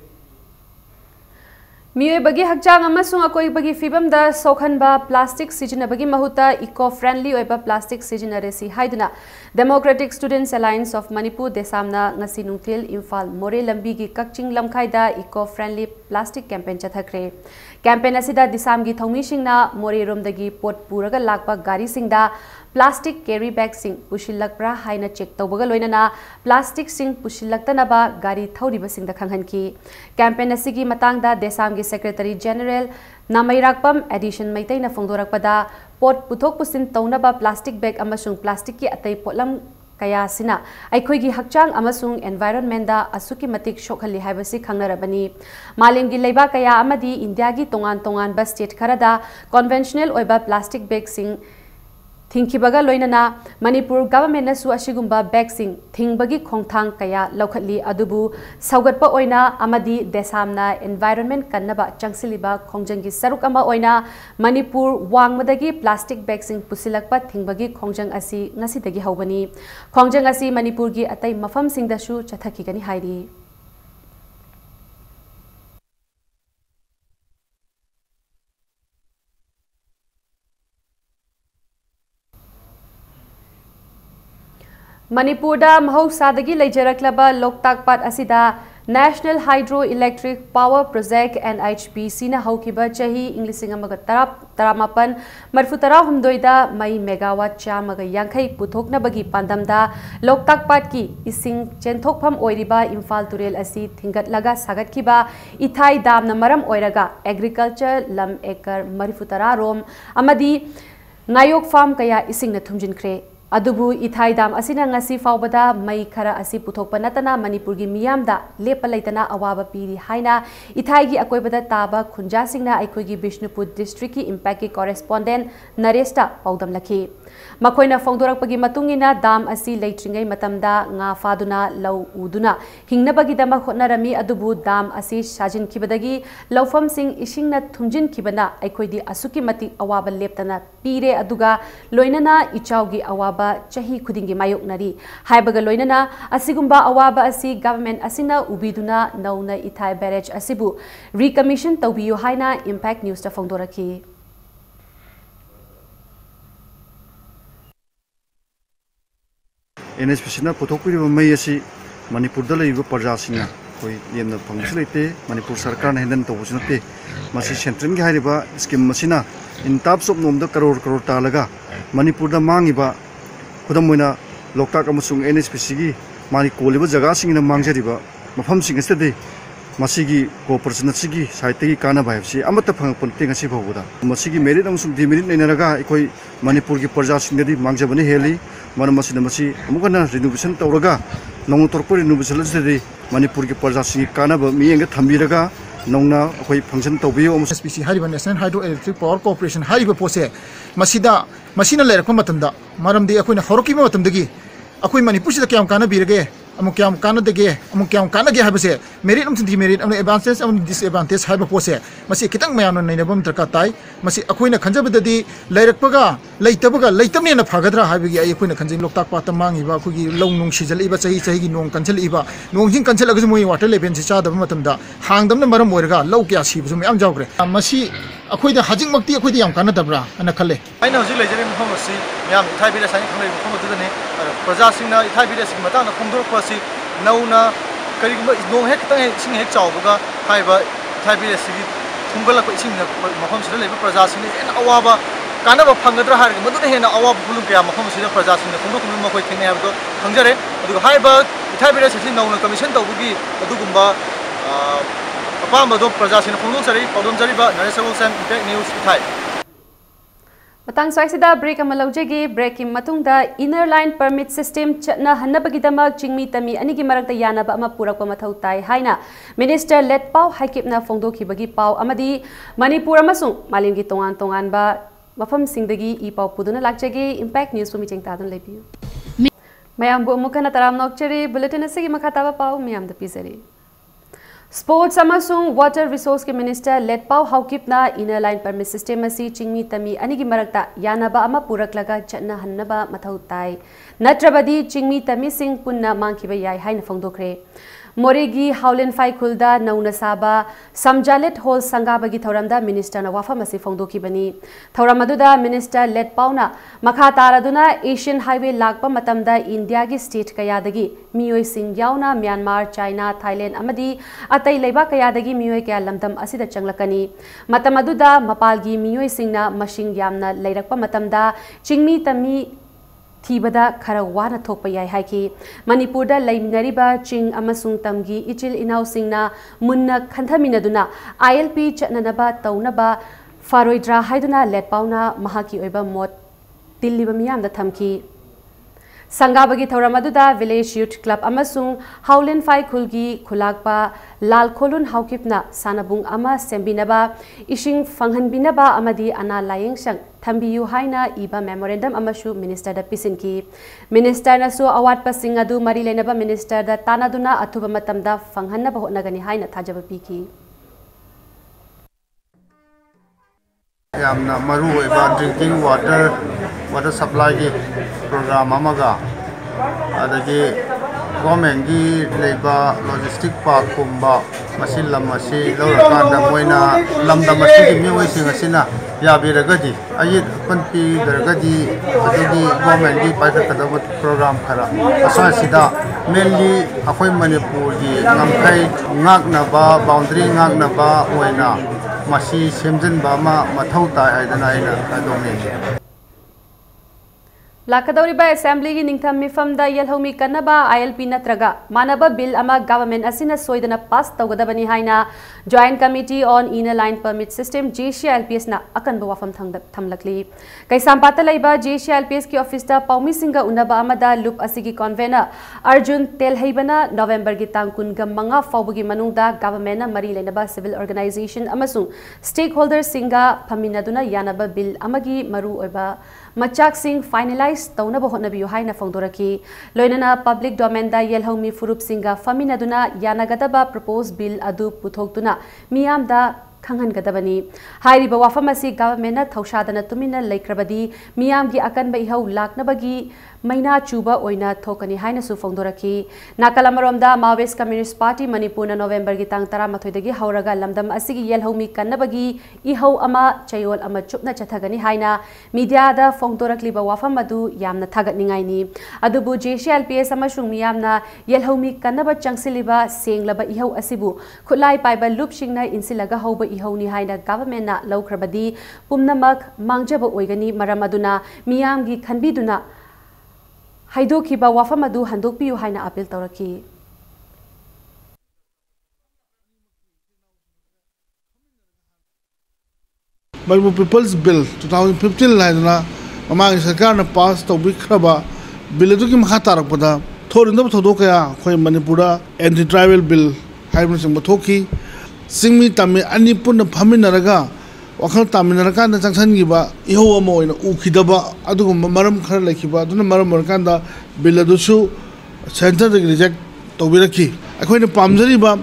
A: Miye bagi hakjang amasung akoi bagi fibam da sokhanba plastic sijina bagi mahuta eco friendly oiba plastic sijina resi haiduna Democratic Students Alliance of Manipur desamna ngasi nungtil Imphal More lambi gi kakching lamkhai da eco friendly plastic campaign chathakre campaign asida disam gi thongmi singna More rom dagi pot puraga lakpa gari singda plastic carry bag sing pushilakpra haina check tawbaga loinana plastic sing pushilaktanaba gari thoriba singda khanghanki campaign asigi matangda desam gi secretary general namairakpam addition maitaina phongdorakpada pot puthok pusin taunaba plastic bag amasung plastic ki atai potlam kaya sina aikhoi gi hakchang amasung environment da asuki matik shokhali haibasi khangnarabani malim gi leiba kaya amadi india gi tongan tongan ba state kharada conventional oiba plastic bag sing Thinkibaga loinana Manipur government nasu asigumba bagsing thingbagi khongthang kaya laukhatli adubu saugatpa oina amadi desamna environment kannaba changsiliba khongjanggi saruk ama oina Manipur wangmadagi plastic bagsing pusilakpa thingbagi khongjang asi ngasidagi haubani khongjang asi Manipur gi atai mafam singdasu chathakigani hairi Manipur da mahausadagi leijaraklaba Loktak Pat asida National Hydroelectric Power Project NHPC na haukiba chahi Englising amaga taramapan marfutara humdoida mai megawatt chamaga yankhai puthokna bagi pandamda Loktak Pat ki ising chenthokpham oiriba Imphal Turel asi thingat laga sagat kiba ithai dam na maram oiraga agriculture lam ekar marfutara rom amadi ngayok farm kaya ising na thumjin kre Adubu ithai dam asina ngasi faubada mai khara asi puthokpa natana Manipur gi miyamda lepa leitana awaba piri haina ithai gi akoibada taba khunja singna aikoi gi Bishnupur district ki impact ki correspondent Naresta paudam lakhi makoina phongdorakpagi matungina dam asi leitringai matamda nga faduna lau uduna hingnabagi dama khotnarami adubu dam asi sajin kibadagi laufam sing isingna thumjin kibana aikoi di asuki mati awaba leptana pire aduga loinana ichaugi awaba chahi khudingi mayoknari haibaga loinana asigumba awaba asi government asina ubiduna nauna ithai barrage asibu recommission tawbiyo haina impact news ta phongdoraki
K: NHPC पुथोकपीब मई असी मणिपुर प्रजा कोई लेमना फंगसु लेते मणिपुर सरकार handle तौबसु नते मसी सेंट्रल की स्कीम मसीना इन टाप्स ऑफ नोम करोड़ करोड़ तालगा मणिपुर मांगिबा खुदम मोइना लोकताक अमसुंग NHPC की मानी कोलिबा जगह सिंगना मांगजरिबा मफम सिंगसदे मसीगी कोऑपरेशन सिगी साइटगी काना बायबसी अमत फंगपनते ngasi phawda मसीगी मेरिट अमसुम डिमेरिट नैनरगा अखोई मणिपुर की प्रजा सिंगदी मांगजबने हेली मरम मसीना मसी अमुगना रिनोवेशन तौरगा नोंग तोरपो रिनोवेशन लसदे मणिपुर की प्रजा सिंग काना ब मियंग थंबिरगा नौना अखोई फंक्शन तौबियो
L: एसपीसी हारिबा national hydro electric power corporation हारिबा पोसे मसीदा मसीना लेरक मतमदा मरमदी अखोइना हरकी मतमदगी अखोई मणिपुर सिदा क्याम काना बिरगे अमुक क्याम काना देगे अमुक क्याम काना गे हाबसे मेरिट अमस डिमेरिट अमने एडवांटेज अमने डिसएडवांटेज हाइबा पोसे मसी कितंग मयाम नैनबम दरका ताई मसी अखोइना खंजबददी लेरकपगा लेतबगा लेतमनेना फागद्रा हाबिगी अखोइना खंजिंग लोकताक पात मांगिबा अखोगी लौ नुंग सिजलिबा चही नुंग कंचलिबा नुंगजिंग कंचलगजु मोई वाटर लेवल से चादब मतमदा हांगदमना मरम ओइरगा लौ क्या सिबजु मयाम जावग्रे मसी अखोइदा हजिंगमक्ति अखोइदा याम कानादबरा अना खले
M: आइना हजि लेजरे मफम असि मयाम इथाइबिरा साइन खंगले मफम अदुदने प्रजा सिंगना इथाइबिरा सिंग मताना खंदोरपसि नौना करिगुम नोंग हेक तंग सिंग हेक चावबगा हाइबा इथाइबिरा सिगी थुंगलक इसिंग मफम सिदा लेबा प्रजा सिंग एन अवाबा कानब फंगद्रा हारग मदुना हेना अवाब फुलु कया मफम सिदा प्रजा सिंग थुंगदुकुम मखोय थेंने हाबदो खंगजरे अदु हाइबा इथाइबिरा सिसि नौना कमिशन तौबगी अदुगुम्बा अपामदो प्रजा सिंग फोंदोंजरी पौदोंजरीबा नरेशगोल सैम इंटेक न्यूज इथाइ
A: मतंग स्वाइसिदा ब्रेक अमलौजेगी ब्रेक की मतुंगदा इनर लाइन परमिट सिस्टम चटना हन्नबगिदमक चिंगमी तमी अनिगी मरक्ता यानबा अमा पुरकपा मथौ ताई हाइना मिनिस्टर लेट पाउ हाइकिपना फोंदोखिबगी पाउ अमदी मणिपुर अमसुंग मालिमगी तोंगान तोंगानबा मफम सिंगदगी ई पाउ पुदुना लाक्चेगी इंपैक्ट न्यूज मिचिंग तादन लेबियु मयाम बु मुखना तराम नोक्चरी बुलेटिन असिगी मखाताबा पाउ मयाम द पिजरी स्पोर्ट्स अमसुंग वाटर रिसोर्स के मिनिस्टर लेट पाउ हाउकिपना इनर लाइन परमिट सिस्टम असी चिंगमी तमी अनिगी मरक्ता यानबा अमा पुरकलगा चटना हन्नबा मथौ ताई नत्रबदी चिंगमी तमी सिंग पुन्ना मांखिबा याय हाइना फोंदोखरे मोरेगी हाउलेन फाइखुलदा नौना साबा समजालेट होल संगाबगी थौरमदा मिनिस्टर वाफम असी फोंदोखिबनी थौरम अदुदा मिनिस्टर लेट पाउना मखा तारादुना एशियन हाईवे लाकपा मतमदा इंडिया की स्टेट कयादगी मियोय सिंग याउना म्यांमार चाइना थाईलैंड अमदी अतई लेबा कयादगी मियोय कया लमदम असिदा चंगलकनी मतम अदुदा मपालगी मियोय सिंगना मशिंग यामना लेरकपा मतमदा चिंगमी तमी थीबदा खरा वाना थोकपा याय हाइकी मणिपुरदा लैमिनरिबा चिंग अमसुंग तमगी इचिल इनाउ सिंगना मुन्ना खंथमिनदुना आईएलपी चटननबा तौनबा फारोइद्रा हाइदुना लेट पाउना महाकी ओइबा मोट तिल्लिबा मियामदा थमकी संगाबगी थौरम अदुदा विलेज यूथ क्लब अमसुंग हाउलेन फाइ खुलगी खुलाकपा लाल खोलुन हाउकिपना सानबुंग अमा सेंबिनबा इशिंग फंगहनबिनबा अमदी अना लायेंगसंग थंबियु हाइना इबा मेमोरेंडम अमसु मिनिस्टर द पिसिनकी मिनिस्टर नसु अवाटपा सिंग अदु मरी लेनबा मिनिस्टर द तानादुना अथुबा मतमदा फंगहनबा होनगनी हाइना थाजबा पिकी
N: यामना मरु ओइबा ड्रिंकिंग वाटर सप्लाई की प्रोग्राम अमगा अदगी गवर्नमेंट की लेबा लॉजिस्टिक पार्क कुंबा मसिल लम मसि लौरकांदा मोइना लमदा मसि की मिओइसिंग असिना याबिरगदी अयि पनपी दरगदी अदगी गवर्नमेंट की पाइखकदब प्रोग्राम खरा असवासिदा मेनली अखोय मणिपुर की ngамखै ngaknaba बाउंड्री ngaknaba ओइना मसी सेमजनबा मा मथौ ताय हाइदना आइना अदोमी
A: लाकदौरिबा असेंबली की निंगथम मिफमदा यलहौमी कन्नबा आईएलपी नत्रगा मानबा बिल अमा गवर्नमेंट असिना सोइदना पास तौगदबनी हाइना joint committee on inner line permit system JCLPS ना अकनबा वाफम थमलकली कैसामपाता लैबा जेसीएलपीएस की ऑफिसता पौमी सिंगा उनबा अमदा लुप असिगी कन्वेनर अर्जुन तेलहैबना नवंबर की तांग कुनगा मंगा फाउबगी मनुंगदा गवर्नमेंट मरी लेनबा सिविल ऑर्गेनाइजेशन अमसुंग स्टेक होल्डर सिंगा फमिनदुना यानबा बिल अमगी मरु ओइबा मचाक सिंग फाइनलाइज तौनब होनबियु हाइना फोंदोरकी लोइनना पब्लिक डोमेन दा येलहौमी फुरुप सिंगा फमिनदुना यानगदबा प्रपोज बिल अदु पुथोक्तुना मियामदा खंगनगदबनी हाइरिबा वाफम असि गवर्नमेंट थौशादना तुमिना लेक्रबदी मियामगी अकनबा इहौ लाकनबगी मैना चुबा ओइना थोकनी हाइना सु फोंदोरकी नाकलमरोमदा माओवेस्ट कम्युनिस्ट पार्टी मणिपुर नवंबर की तांग 13 दगी हौरगा लमदम असिगी येलहौमी कन्नबगी इहौ अमा चयोल अमा चुपना चथगनी हाइना मीडिया दा फोंदोरकलिबा वाफम अदु यामना थागतनिंगाइनी अदुबु जेसीएलपीएस अमसुंग मियामना येलहौमी कन्नबा चंगसिलिबा सेंगलबा इहौ असिबु खुलाई पाइबा लुपसिंगना इंसिलगा हौबा इहौनी हाइना गवर्नमेंट ना लौख्रबदी पुमनमक मांगजबा ओइगनी मरम अदुना मियामगी खनबिदुना haidokhiba wafam adu handokpiyu haina appeal tawraki.
O: Manipur People's Bill 2015 laiduna mamang sarkar na pass tawbi khraba bill adu ki makha tarakpada thorin da thodo kaya khoi Manipura anti tribal bill haibun sing bathoki singmi tammi ani punna phaminaraga wakhal taminaraka na changsan gi ba iho amo ina ukhidaba adu maram khar lekhiba aduna maram markanda bill adu su center de reject tawbiraki akhoi na pamjari ba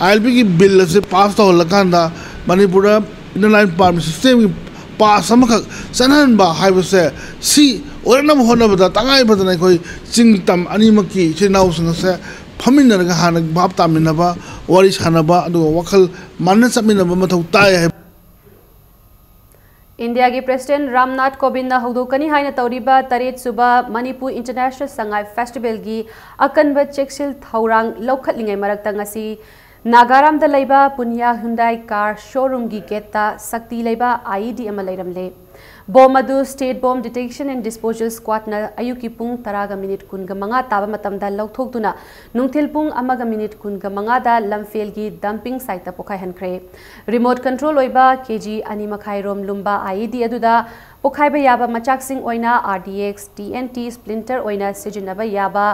O: ILP ki bill se pass to lakanda Manipura inline permit system pass amakak sanan ba haibase si orana hona bada tangai badana koi chingtam animaki chinau sanga se phaminaraga hanak bab taminaba wari sanaba adu wakhal manna chaminaba mathau tai
A: India ki President Ramnath Kovind na hudokani haina tawriba taret suba Manipur International Sangai Festival gi akanba cheksil thaurang lokhatlingai marakta ngasi Nagaram da laiba Punya Hyundai car showroom gi geta sakti laiba IED ama lairamle bom adu state bomb detection and disposal squad na ayuki pung taraga minute kunga manga taba matamda lauthokduna nungthil pung amaga minute kunga manga da lamfel gi dumping site ta pokai hankre remote control oiba kg ani makhai rom lumba IED aduda pokai ba yaba machak sing oina RDX TNT splinter oina sijinaba yaba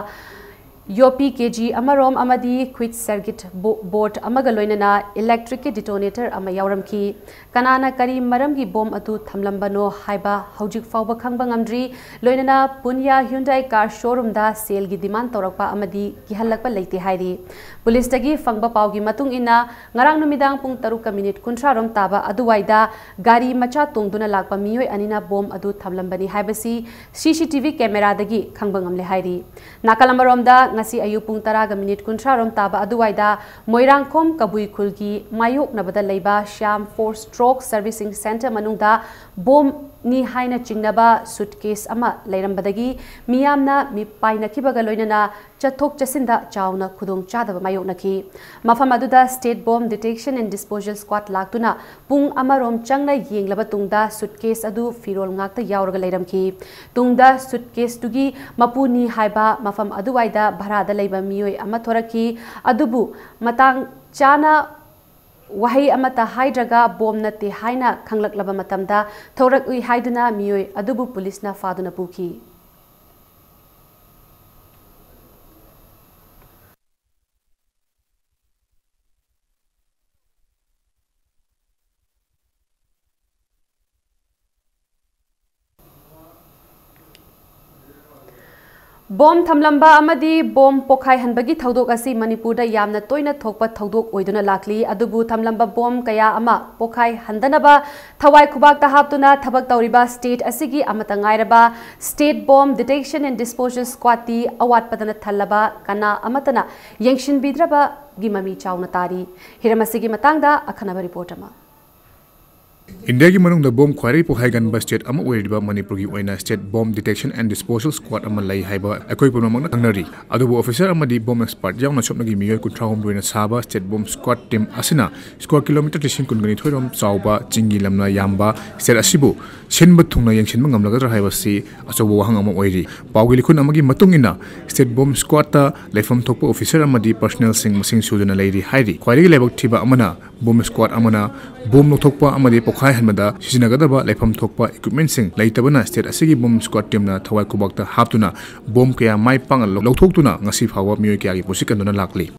A: Yopi KG amarom amadi quit circuit board amaga loinana electric detonator ama yauramki kanana kari maram gi bom atu thamlambano haiba haujik fawba khangba ngamdri loinana Punya Hyundai car showroom da sale gi demand torakpa amadi gihalakpa leite hairi police tagi fangba paw gi matung ina ngarang numidang pung 3 minute kuntra rom taba aduwaida gari macha tongduna lakpa miyoi anina bom adu thamlambani haibasi CCTV camera dagi khangba ngamle hairi nakalamarom da ngasi ayu pung taraga minute kuntra rom taba aduwaida moirangkhom kabui khulgi mayok nabada leiba Sham 4 stroke servicing center manungda bom ni haina chingnaba suitcase ama leirambadagi miyamna mi paina kibaga loinana chathok chasinda chauna khudong chadaba mayok nakhi mafam aduda state bomb detection and disposal squad laktuna pung amarom changna yenglaba tungda suitcase adu firol ngakta yauraga leiramki tungda suitcase tugi mapuni haiba mafam aduwaida bharada leiba miyoi ama thoraki adubu matang chana wahi amata haidraga bom nate haina khanglaklaba matamda thorak ui haiduna miyoi adubu police na faduna puki Bom thamlamba amadi bom pokhai hanbagi thaudok asi Manipur da yamna toina thokpa thaudok oiduna lakli adubu thamlamba bom kaya ama pokhai handanaba thawai khubak ta haptuna thabak tawriba state asigi amata ngairaba state bomb detection and disposal squad ti awat padana thallaba kana amatana yengshin bidraba gi mami chauna tari hiramasigi matangda akhanaba report ama
P: India ki manung da bomb khwari pokhai gan ba state ama oiriba Manipur gi oina state bomb detection and disposal squad ama lai haiba akoi purmang na thangnari adubu officer amadi bomb expert yauna chopnagi miyoi kuntra hom loina saba state bomb squad team asina square kilometer tishin kungani thoirom chauba chingi lamna yamba state asibu senba thungna yengsin ngamlaga dra haiba si achobo wahang ama oiri pawgili khun amagi matungina state bomb squad ta leifam thokpa officer amadi personnel sing masing suduna leiri hairi khwari lebak thiba amana bomb squad amana bomb nothokpa amadi pokhai hanmada sisinagadaba leifam thokpa equipment sing leitabana state asigi bomb squad team na thawai kubakta haptuna bomb kaya mai pangal lokthokuna ngasi phawa miyoi kya gi posikanuna lakli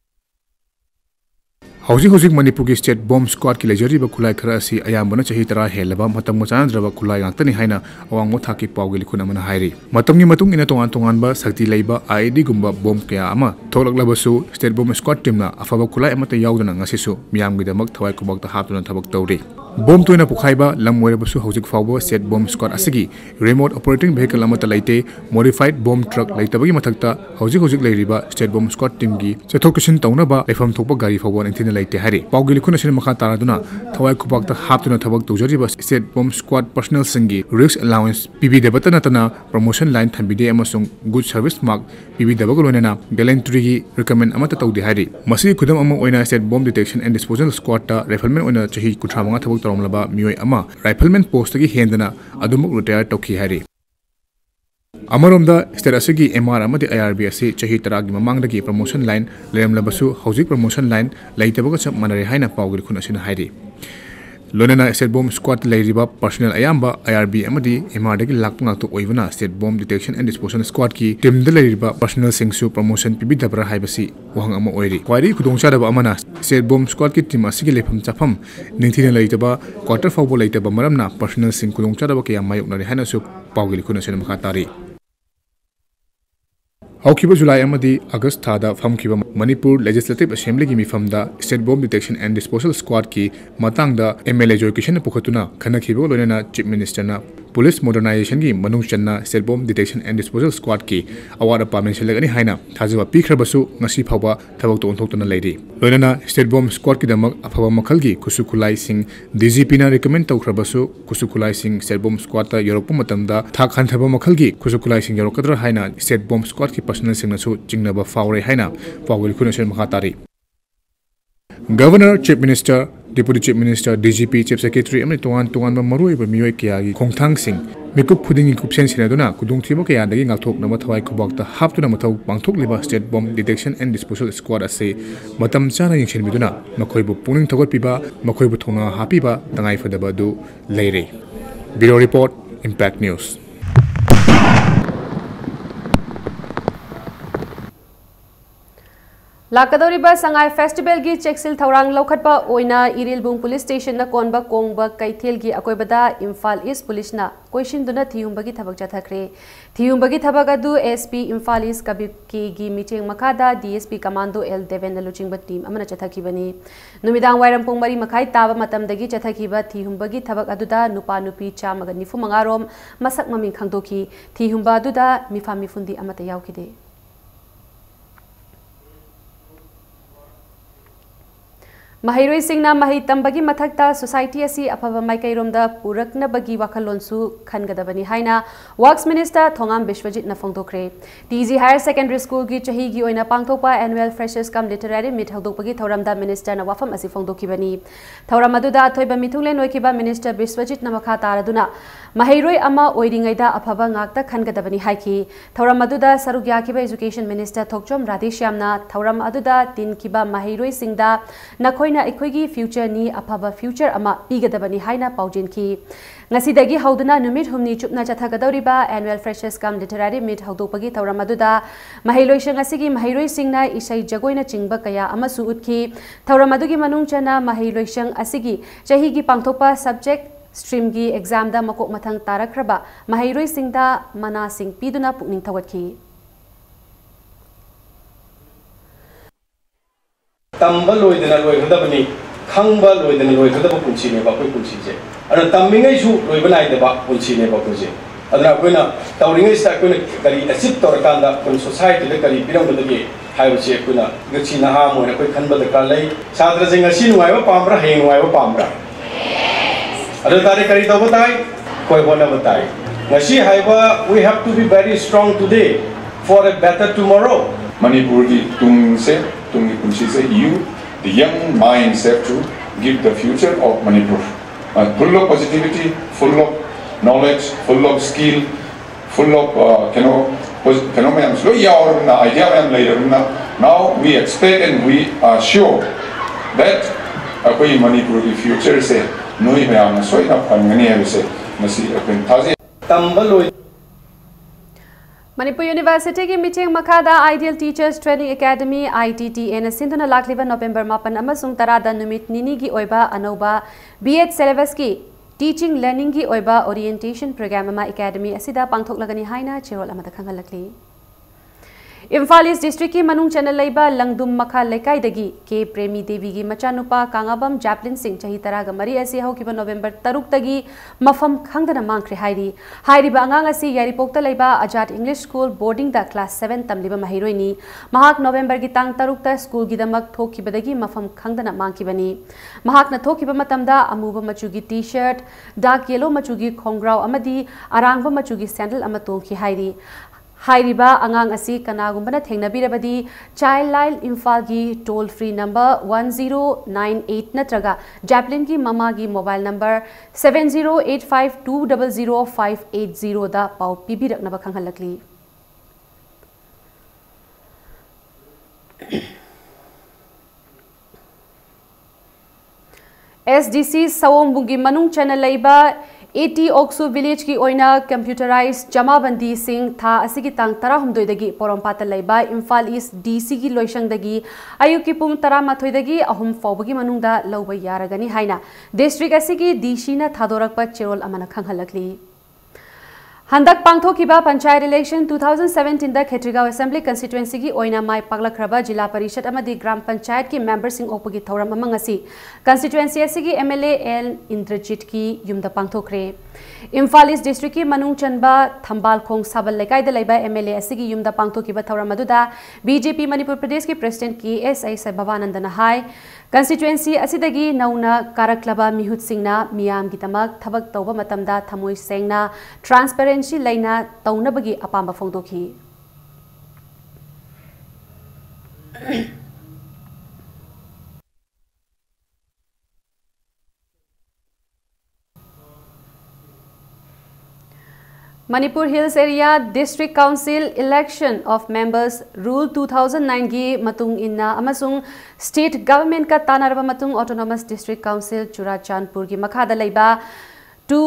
P: Housing Manipur ki state bomb squad ki lejari ba khulai khara asi ayambana chahi tara helaba matam ngachan draba khulai ngakta ni haina awang mo thaki pawgili khuna mana hairi matam ni matung ina tongan ba sakti leiba IED gumba bomb kaya ama tholaklaba su state bomb squad team na afaba khulai amata yaudana ngasi su miyam gi damak thawai kubakta haptuna thabak tawri bomb toina pukhaiba lamwerabasu housing fawbo state bomb squad asigi remote operating vehicle amata laite modified bomb truck laitabagi mathakta housing leiriba state bomb squad team gi chethokishin tauna ba leifam thokpa gari fawbo nthina laite hari pawgili khuna sin makha taraduna thawai kubakta haptuna thabak tawjariba state bomb squad personnel singi risk allowance PB debata natana promotion line thambide amasung good service mark PB debago lonena gallantry gi recommend amata tawdi hari masi khudam amang oina state bomb detection and disposal squad ta rifleman oina chahi kuthra manga thabak toromlaba miyoi ama rifleman post gi hendana adumuk retire tokhi hari अमरोमदा state असगी MR अमदी IRB असि चही तरागी ममांगदगी promotion line लेमलबसु हौजिक promotion line लेइतबग चप मनरे हाइना पावगिर खुन असिन हाइरि लोनना स्टेट बॉम्ब स्क्वाड लेरिबा पर्सनल अयाम्बा आईआरबी अमदी एमआर दगी लाकपुंगा तो ओइबना state bomb detection and disposal squad की टीम द लेरिबा पर्सनल सिंगसु प्रमोशन पिबिदबरा हाइबसी वहंग अमा ओइरि क्वारी खुदोंचादबा अमना स्टेट बॉम्ब स्क्वाड की टीम असigi लेफम चफम निंथिना लेइतबा क्वार्टर फाउबो लेइतबा मरमना पर्सनल सिंग खुदोंचादबा के मायोकनरे हाइनासु पावगिर खुन असिन मखा तारि हौखिबा जुलाई अमदी अगस्त थादा फमखिबा मणिपुर लेजिस्लेटिव असेंबली की मिफमदा state bomb detection and disposal squad की मतंगदा एमएलए जॉय किशन पुखतुना खनखिबा लोनेना चीफ मिनिस्टर ना पुलिस मॉडर्नाइजेशन की मनुंग चन्ना state bomb detection and disposal squad की अवार्ड पामेन सेलगनी हाइना थाजवा पीखरबसु ngasi phawba thabak to onthokna leiri loinana state bomb squad ki damak aphaba makhal gi kusukulai sing DGP na recommend tawkhrabasu kusukulai sing state bomb squad ta yorokpa matamda thak hanthaba makhal gi kusukulai sing yorokadra haina state bomb squad ki personal sing na su jingnaba faure haina pawil khunasel makhatari Governor, Chief Minister, Deputy Chief Minister, DGP, Chief Secretary, and Tuan Marui Mioy Kiagi, Kongtang Singh, Mikup pudding in Kupsen Sinaduna, Kudung Timoke and the Gingatok Namatawai Kubak, the half to Namatau, Bangtok Liba State Bomb Detection and Disposal Squad as say, Matam Sana in Shinbiduna, Makoibu Puning Togopiba, Makoibu Tona Hapiba, Tangai for the Badu, Leire. Bureau Report, Impact News.
A: लाकदौरिबा Sangai festival की चेक्सिल थौरांग लौखटपा ओइना Irilbung police station न कोनबा कोंगबा कैथेल की अकोइबदा इम्फाल ईस्ट पुलिस ना क्वेश्चन थियुंबगी थबक चथखरे थियुंबगी थबक अदु एसपी इम्फाल ईस्ट कबिकी की मीटिंग मखादा डीएसपी कमांडो एल देवेन लुचिंग टीम अमना चथखिबनी नुमिदांग वायरम पुंग मरी मखाई ताबा मतमदगी चथखिबा थियुंबगी थबक अदुदा नुपा नुपी चामगा निफु मंगारोम मसक ममिंग खंगदोखी थियुंबा अदुदा मिफा मिफुंदी अमता यावखिदे Mahiroi Singna Mahi Tambagi Mathakta Society Asi Apava Maikairomda Puraknabagi Wakalonsu Khangadabani Haina Works Minister Thongam Bishwajit Nafongdokre TZ Higher Secondary School Gi Chahigi Oina Pangtokpa Annual Freshers Cum Literary Meet Haldokpagi Thauramda Minister na Wafam Asi Fongdokibani Thauramaduda Thoiba Mitunglen Noikiba Minister Bishwajit Namakha Taraduna Mahiroi Ama Oiringaida Apava Ngakta Khangadabani Haiki Thauramaduda Sarugyakiba Education Minister Thokchom Radhishyamna Thauram Aduda Tinkiba Mahiroi Singda Nakoi na ekhoi future ni apaba future ama pigadabani haina paujin ki ngasidagi hauduna numit humni chupna chathagadoriba annual freshers cum literary meet haudopagi thauramaduda mahiloi shangasigi mahiroi singna isai jagoina chingba kaya amasu utki thauramadugi manung chana mahiloi shang asigi chahi gi pangthopa subject stream gi exam da makok mathang tarakraba mahiroi singda mana sing piduna pukning thawatki
Q: Tamba loidana loidabani, Kangba loidana loidaba punchi ne bakoi punchi je. Ana tammingai su loibana idaba punchi ne bakoi je. Adana koina tauringai sta koina kari asip torakanda kon society le kari pirang badagi haibse koina gachi na ha mo na koi khanba da kalai sadra jinga si nuaiba pamra heng nuaiba pamra. Ada tare kari to batai koi bona batai. Ngasi haiba we have to be very strong today for a better tomorrow.
R: Manipur ki tung se Tungi Punchi say you, the young minds have to give the future of Manipur. Full of positivity, full of knowledge, full of skill, full of phenomena. Now we expect and we are sure that Manipur the future is Nui Mayam so enough Pangani say Masi Tazi Tambalo.
A: Manipur University की meeting मखादा Ideal Teachers Training Academy ITTA ने सिंधुना लाखलिबा नवंबर 8 अमसुंग 10 दा नुमित निनी की ओइबा अनौबा B.Ed syllabus की teaching learning की ओइबा ओरिएंटेशन प्रोग्राम अमा एकेडमी असिदा पांगथोकलगनी हाइना चिरोल अमदा खंगलकली इम्फाल ईस्ट डिस्ट्रिक्ट की मनुंग चैनल लेबा लंगदुम मखा लेकाइदगी के प्रेमी देवी की मचानुपा कांगाबम जैपलिन सिंह चही तरागा मरी असी हौकिबा नवंबर 3 तगी मफम खंगदना मांगख्रे हाइरिबा अंगांग असी यारिपोक्ता लेबा आजाद इंग्लिश स्कूल बोर्डिंग दा क्लास 7 तमलिबा महिरोइनी महाक नवंबर की तांग 3 ता स्कूल की दमक थोकिबदगी मफम खंगदना मांगकिबनी महाक न थोकिबा मतमदा अमुबा मचुगी टी शर्ट डार्क येलो मचुगी खोंग्राव अमदी अरांगबा मचुगी सैंडल अमा तोंखी हाइरी हाइरिबा अंगांग असी कनागुंबना थेंगनबिरबदी चाइल्डलाइन इम्फाल की टोल फ्री नंबर 1098 नत्रगा जैपलिन की ममा की मोबाइल नंबर 7085200580 दा पाउ पिबिरकनबा खंगहलकली SDC सवोंबुंगी मनुंग चैनल लैबा 80 ओक्सु विलेज की ओइना कंप्यूटराइज जमाबंदी सिंह था असिगी तांग 13 पोरमपाता लैबा इम्फाल ईस्ट DC की लोइशंगदगी अयुकी पुंग 13 अहुम फौबगी मनुंगदा लौबा यारगनी हाइना डिस्ट्रिक्ट असिगी DC ना थादोरकपा चेरोल अमना खंगहलकली हंदक पांगथोकिबा पंचायत इलेक्शन 2017 दा खेत्रीगांव असेंबली कंस्टिट्युएंसी की ओइना माय पागलखरबा जिला परिषद अमदी ग्राम पंचायत की मेंबर सिंह ओपगी थौरम अमंगसी कंस्टिट्युएंसी असिगी MLA L इंद्रजीत की युमदा पांगथोखरे इम्फाल ईस्ट डिस्ट्रिक्ट की मनुंग चनबा थंबालखोंग साबल लेकाइदा लैबा MLA असिगी युमदा पांगथोकिबा थौरम अदुदा BJP मणिपुर प्रदेश की प्रेसिडेंट की SI सैभवानंदन हाय कंस्टिट्युएंसी असिदगी नौना कारकलबा मिहुत सिंगना मियाम की तमक थबक तौबा मतमदा थमोय सेंगना ट्रांसपेरेंसी लैना तौनबगी अपांबा फोंदोखी Manipur Hills Area District Council Election of Members Rule 2009 की मतुंग इन्ना अमसुंग State Government का तानारबा मतुंग Autonomous District Council चुराचांदपुर की मखादा लैबा टू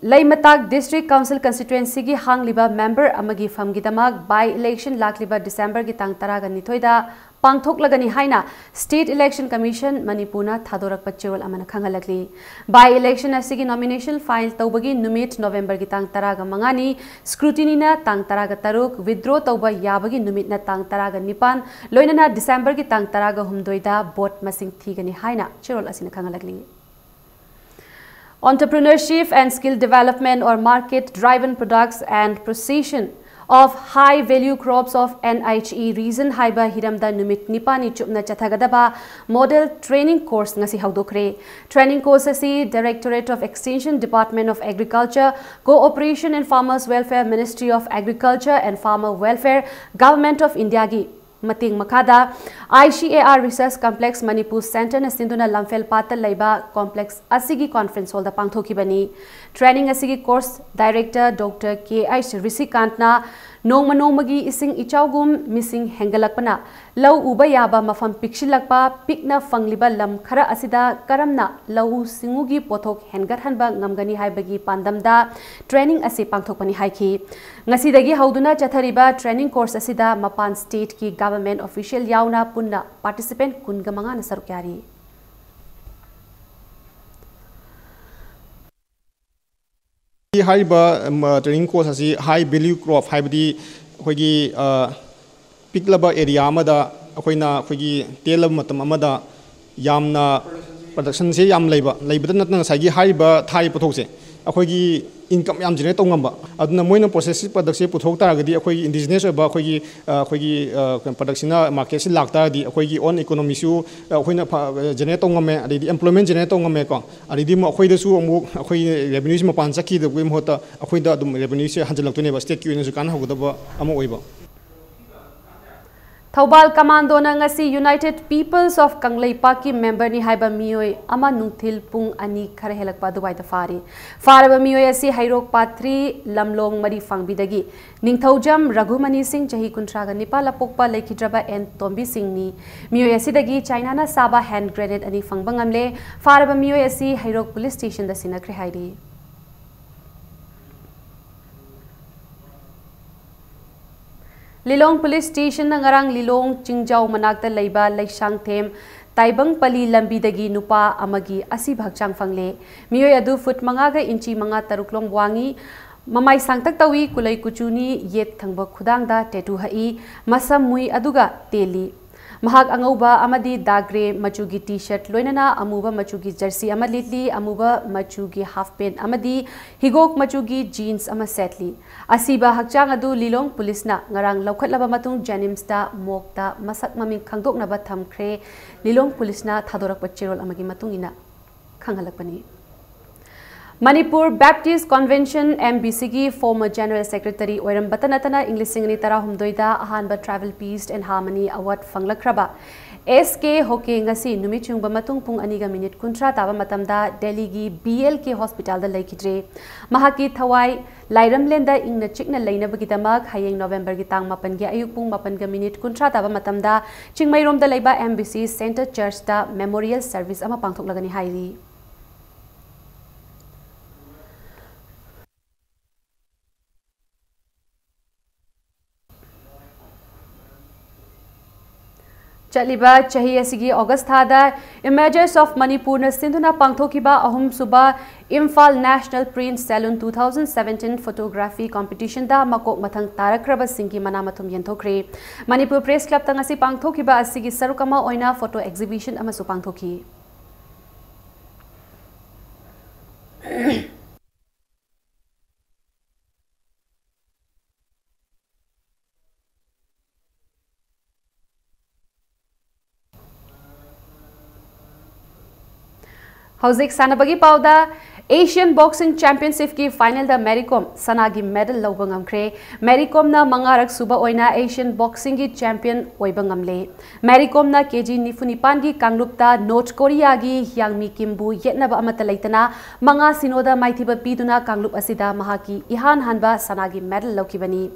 A: लैमताक District Council Constituency की हांगलिबा member अमगी फमगिदमक by election लाकलिबा December की तांग 12 पांगथोकलगनी हाइना State Election Commission मणिपुरना थादोरक पच्चेवल Amna खंगलकली by election असिगी nomination file तौबगी नुमित November की तांग 15 scrutiny ना तांग 13 withdraw तौबा याबगी नुमित ना तांग 19 लोइनना December की तांग 13 vote masing थीगनी हाइना चेरोल असिना खंगलकली Entrepreneurship and skill development or market driven products and procession of high value crops of NHE reason haiba hiramda numit nipani chupna chathagadaba model training course ngasi haudokre training course asi Directorate of Extension Department of Agriculture Cooperation and Farmers Welfare Ministry of Agriculture and Farmer Welfare Government of India gi Mating Makada ICAR Research Complex Manipur Center na Sinduna Lamfel Patal Laiba Complex Asigi Conference Hall da Pangthoki Bani Training Asigi Course Director Dr. K.I. Risikantna Nongmagi Ising Ichaugum Missing Hengalakpana Lau Uba Yaba Mafam Pikshilakpa Pikna Fangliba Lam Khara Asida Karamna Lau Singugi Pothok Hengarhanba Ngamgani Haibagi Pandamda Training Asi Pangthokpani Haiki Ngasidagi Hauduna Chathariba Training Course Asida Mapan State ki Government Official Yauna Punna Participant Kungamanga Nasarukyari
S: training course asi high value crop haibadi khoigi piklaba area amada akoina khoigi telab matam amada yamna production se yam leiba natna sagi haiba thai pothokse akoigi income yam generate tongamba aduna moina process product se puthok taragadi akoigi indigenous ba akoigi production na market se lakta di akoigi own economy su akoina generate tongame adi employment generate tongame ko adi mo akoida su amuk akoi revenue ma pan sakhi de gem hota akoida dum revenue se hanjalak ne ba state ki ne su kan hagudaba amo oiba
A: Thobal Commando na ngasi United Peoples of Kangleipa ki member ni haiba mioi ama nungthil pung ani khare helakpa dubai da faraba mioi asi hairok patri lamlong mari fangbidagi ningthaujam Raghumani Singh chahi kuntra ga nipala pokpa lekhidraba en Tombi Singh ni mioi asi dagi China na saba hand grenade ani fangbangamle faraba mioi asi hairok police station da sinakre hairi Lilong Police Station na ngarang Lilong Chingjau manakta laiba Laisang Them Taibang Pali Lambi dagi nupa amagi asi bhagchang fangle mioi adu foot manga ga inchi manga taruklong wangi mamai sangtak tawi kulai kuchuni yet thangba khudang da tetu hai masam mui aduga teli mahak angauba amadi dagre machugi t-shirt loinana amuba machugi jersey amalitli amuba machugi half pant amadi higok machugi jeans ama setli asiba hakchang adu Lilong police na ngarang laukhatlaba matung Janims da mokta masak maming khangdokna ba thamkhre Lilong police na thadorak pachirol amagi matung ina khanghalakpani Manipur Baptist Convention MBC की former General Secretary Oiram Batanatana English Singani Tara Humdoida Ahanba Travel Peace and Harmony Award Fanglakraba SK Hoke ngasi numichung bamatung pung aniga minute kuntra taba matamda Delhi gi BLK Hospital da laikidre mahaki thawai lairam lenda ingna chikna leina bagitamak hayeng November gi tang mapan gi ayuk pung mapan ga minute kuntra taba matamda chingmai rom da laiba MBC Center Church da Memorial Service ama pangthok lagani hairi Chaliba chahi asigi August thada Images of Manipur na sinduna pangthokiba ahum suba Imphal National Print Salon 2017 photography competition da makok mathang tarakraba singki manamathum yenthokre Manipur Press Club tangasi pangthokiba asigi sarukama oina photo exhibition ama su pangthoki Hauzik Sanabagi Pauda Asian Boxing Championship की final दा मैरीकॉम सनागी medal लौबा ngamkre Mary Kom ना मंगारक सुबा ओइना Asian boxing की champion ओइबा ngamle Mary Kom ना KG निफुनिपान की कांगलुपता north Korea की यांगमी किमबु येतनबा अमता लेतना मंगा सिनोदा माइथिबा पीदुना कांगलुप असिदा महाकी इहान हानबा सनागी मेडल लौकिबनी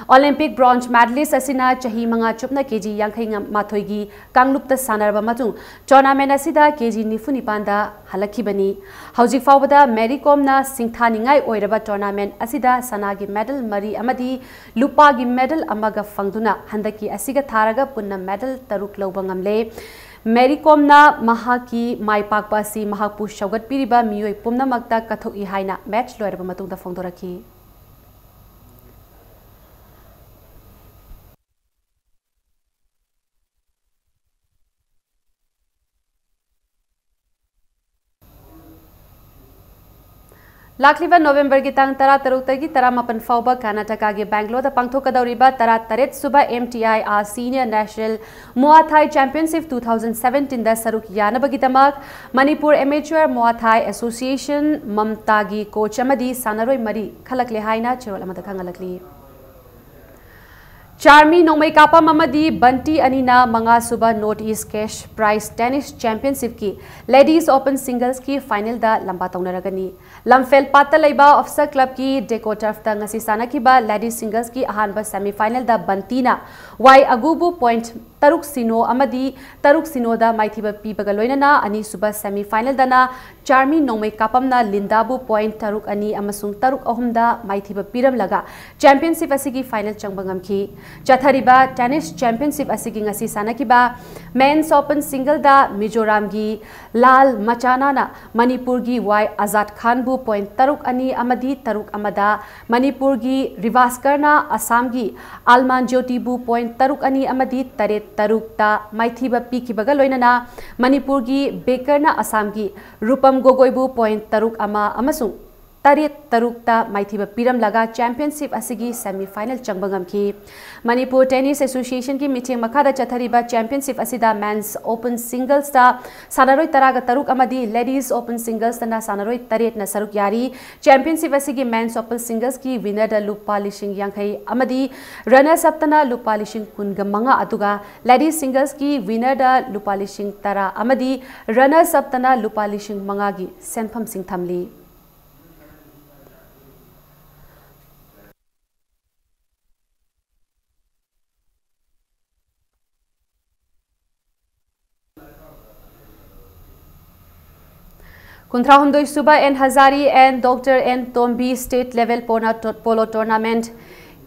A: ओलंपिक ब्रॉन्ज मेडलिस्ट असिना चाही मंगा चुपना केजी यांखै माथोइगी कांगलुपता सानरबा मतुंग टूर्नामेंट असिदा केजी निफुनिपान दा हलखिबनी हौजिक फावबदा मैरीकॉम ना सिंथानिंगाई ओइरबा टूर्नामेंट असिदा सनागी मेडल मरी अमदी लुपागी मेडल अमगा फंगदुना हंदकी असिगा थारगा पुन्ना मेडल तरुक लौबा ngamle मैरीकॉम ना महाकी माइपाकपा असि महाकपु सौगतपिरिबा मियोय पुमनामक्ता कथोकि हाइना मैच लोइरबा मतुंगदा फोंदोरखि लाखलिबा नवंबर की तांग तरा तरुक तगी तरा मपन फाउबा कर्नाटका के बैंगलोर दा पांगथोकदौरिबा तरा तरेत सुबा MTIR senior national Muay Thai championship 2017 दा सरुक यानबगिदमक Manipur amateur Muay Thai association ममतागी कोच अमदी सानरोय मरी खलकले हाइना चिरोल अमदा खंगलकली चार्मी नोंमै कापम अमदी बंटी अनीना मंगा सुबा north east cash prize tennis championship की लेडीज ओपन सिंगल्स की फाइनल दा लंबा तौनरगनी लमफेल पाता लैबा ऑफिसर क्लब की डेको टर्फ दा ngasi सानखिबा लेडीज सिंगल्स की अहानबा सेमीफाइनल दा बंटीना वाई अगुबु पॉइंट तरुक सिनो अमदी तरुक सिनो दा माइथिबा पीबगा लोइनना अनि सुबा सेमीफाइनल दना चार्मी नोंमै कापमना लिंदाबु पॉइंट तरुक अनि अमसुंग तरुक अहुमदा माइथिबा पीरम लगा चैंपियनशिप असिगी फाइनल चंगबंगमखी चथरिबा टेनिस चैंपियनशिप असिगी ngasi सानखिबा मेंस ओपन सिंगल दा मिजोराम की लाल मचाना मणिपुर की वाई आजाद खान बु पॉइंट तरुक अनि अमदी तरुक अमदा मणिपुर की रिवास्करना असम की आलमान ज्योति बु पॉइंट तरुक अनि अमदी तरेत तरुकता माइथिबा पीखिबगा लोइनना मणिपुर की बेकरना असम की रूपम गोगोइबु पॉइंट तरुक अमा अमसुंग तरेत तरुकता माइथिबा पीरम लगा चैंपियनशिप असिगी सेमीफाइनल चंगबंगमखी मणिपुर टेनिस एसोसिएशन की मीटिंग मखादा चथरिबा चैंपियनशिप असिदा मेंस ओपन सिंगल्स ता सानरोय तरागा तरुक अमदी लेडीज ओपन सिंगल्स तना सानरोय तरेत न सरुक यारी चैंपियनशिप असिगी मेंस ओपन सिंगल्स की विनर दा लुपा लिशिंग यांखै अमदी रनर्स अप तना लुपा लिशिंग कुनगा मंगा अदुगा लेडीज सिंगल्स की विनर दा लुपा लिशिंग तरा अमदी रनर्स अप तना लुपा लिशिंग मंगा की सेनफम सिंग थमली Kuntrahumdoi Suba and Hazari and Dr. N. Tombi State Level Polo Tournament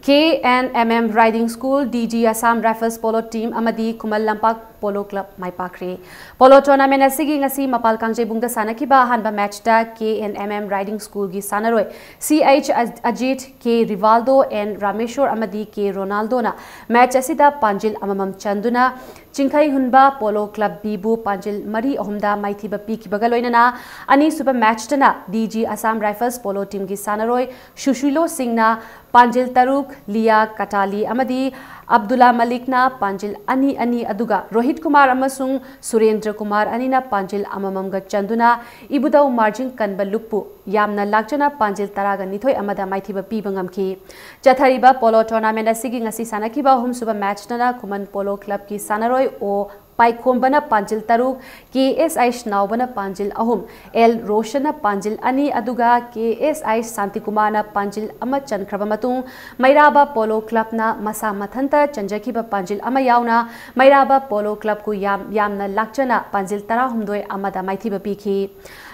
A: KNMM Riding School DG Assam Rifles Polo Team Amadi Kumal Lampak Polo Club Maipakre Polo Tournament asigi ngasi mapal kangjay bungda sanakiba hanba match da KNMM Riding School gi sanaroi CH Ajit K Rivaldo and Rameshwar Amadi K Ronaldo na match asida Panjil amamam chanduna Chinkhai Hunba Polo Club Bibu Panjil Mari Ohumda Maithiba Piki Bagaloinana Ani Super Match Tana DG Assam Rifles Polo Team gi sanaroi Shushilo Singh na Panjil Taruk, Lia Katali Amadi, Abdullah Malikna, Panjil Ani Aduga, Rohit Kumar Amasung, Surendra Kumar Anina, Panjil Amamamga Chanduna, Ibudau Margin Kanbalupu, Yamna Lakjana, Panjil Taraga Nitoi Amada Maitiba Pibangamki. Jathariba Polo Tournament Asigi Ngasi Sanakiba Hum Suba Match Nana, Kuman Polo Club Ki Sanaroi O Paikombana Panjil Taruk, KSI Shnaubana Panjil Ahum, El Roshana Panjil Ani Aduga, KSI Santikumana Panjil Amachan Krabamatung, Mairaba Polo Club na Masa Mathanta, Chanjakiba Panjil Amayauna, Mairaba Polo Club ku Yamna Lakchana, Panjil Tarahumdoi Amada Maitiba Piki.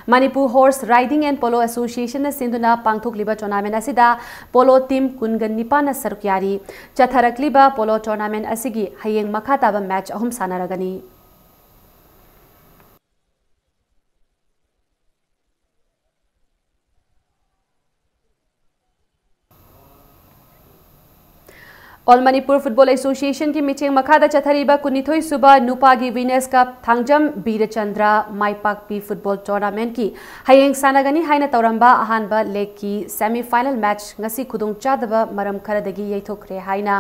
A: Manipur Horse Riding and Polo Association na Sinduna Pangthok Liba Tournament Asida, Polo Team Kungan Nipana Sarukyari, Chatharak Liba Polo Tournament Asigi, Hayeng Makataba match Ahum Sanaragani. All Manipur Football Association की meeting मखादा चथरीबा कुनिथोई सुबह नुपागी Vinesh cup Thangjam बीरचंद्रा माइपाकपी football tournament की हयेंग सानागनी हाइना तौरंबा अहानबा leg की semifinal match ngasi khudong chadaba maram kharadagi yaithokre haina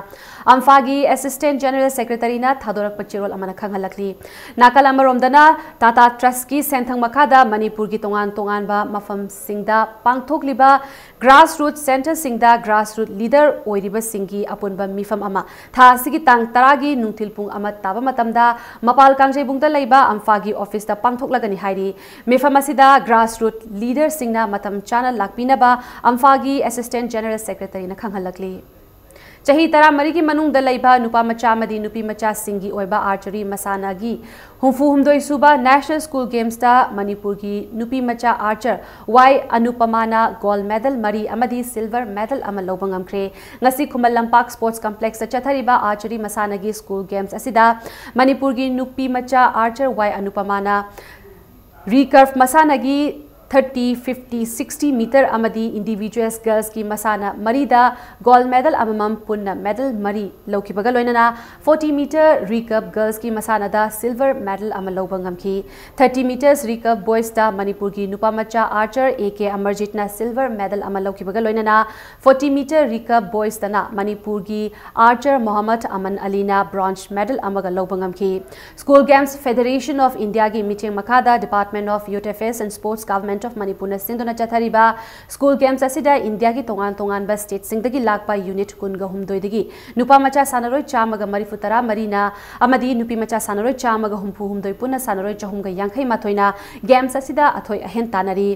A: amfagi assistant general secretary na thadorak pachirol amana khanghalakli nakal amaromdana tata trust ki senthang makhada manipur gi tongan ba mafam singda pangthokliba grassroots center singda grassroots leader oiriba singi apunba mifam ama tha sigi tang taragi nungthil pung ama taba matamda mapal kangjai bungda leiba amfagi office da pangthoklagani hairi mifam asida grassroots leader singna matam chana lakpinaba amfagi assistant general secretary na khanghalakli Chahi tara mari ki manung da leiba nupa macha madi nupi macha singi oiba archery masana gi humfu humdoi suba national school games da manipur ki nupi macha archer y anupamana gold medal mari amadi silver medal ama lobangam kre ngasi khumal lampak sports complex da chathariba archery masana gi school games asida manipur ki nupi macha archer y anupamana recurve masana gi 30, 50, 60 meter amadi individuals girls ki masana marida gold medal amamam punna medal mari loki bagaloinana 40 meter recurve girls ki masana da silver medal amalobangam ki 30 meters recurve boys da manipur ki nupamacha archer AK Amarjit na silver medal amaloki bagaloinana 40 meter recurve boys dana manipur ki archer Muhammad Aman Alina bronze medal amaga lobangam ki school games federation of India ki meeting makada department of youth affairs and sports government of Manipur na sinduna chathariba school games asida India ki tongan ba state singdagi lakpa unit kunga humdoi dagi nupa macha sanaroi chamaga marifutara marina amadi nupi macha sanaroi chamaga humpu humdoi puna sanaroi chahumga yankhai mathoina games asida athoi ahen tanari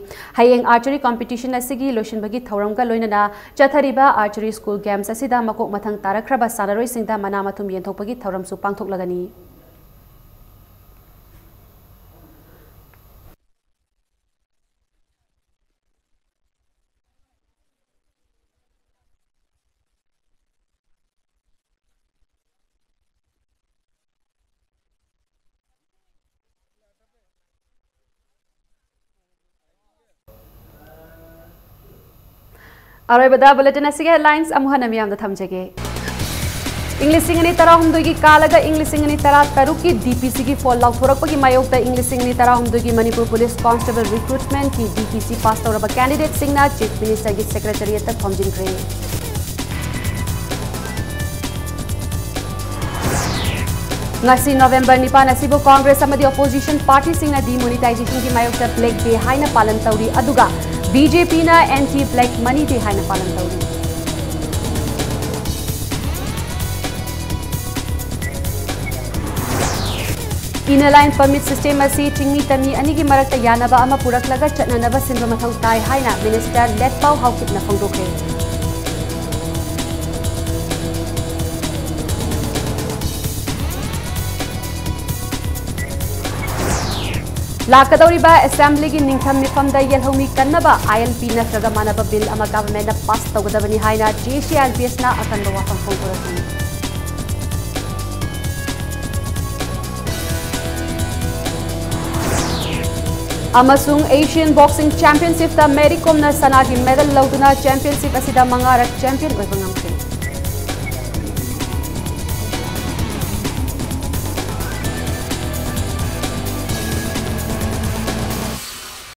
A: hayeng archery competition asigi lotion bagi thauramga loinana chathariba archery school games asida makok mathang tarakraba sanaroi singda mana mathum yenthokpagi thauram su pangthok lagani Arabada bulletin asige headlines amuhana miyam da thamjage English singani tara humdoi gi kalaga English singani tara taruki DPC gi fall out thorak gi mayok da English singani tara humdoi gi Manipur police constable recruitment ki DPC pass toraba candidate singna chief minister gi secretariat ta thomjin kre ngasi November nipan asibo Congress amadi opposition party singna demonetization gi mayok da black day haina palan tauri aduga BJP na anti-black money day haina palan tauri. Inner line permit system asi tingni tami ani gi marakta yanaba ama purak laga chatnanaba sinba mathang tai haina minister let pau haukit na phangdokre. Lakadoriba assembly gi ningtham mifam da yelhomi kannaba ILP na tragamana bill ama government na pass tawgadabani haina JCLPS na akanba wafam phongkorasi Amasung Asian Boxing Championship ta Mary Kom na sanagi medal lauduna championship asida mangarak champion oibangam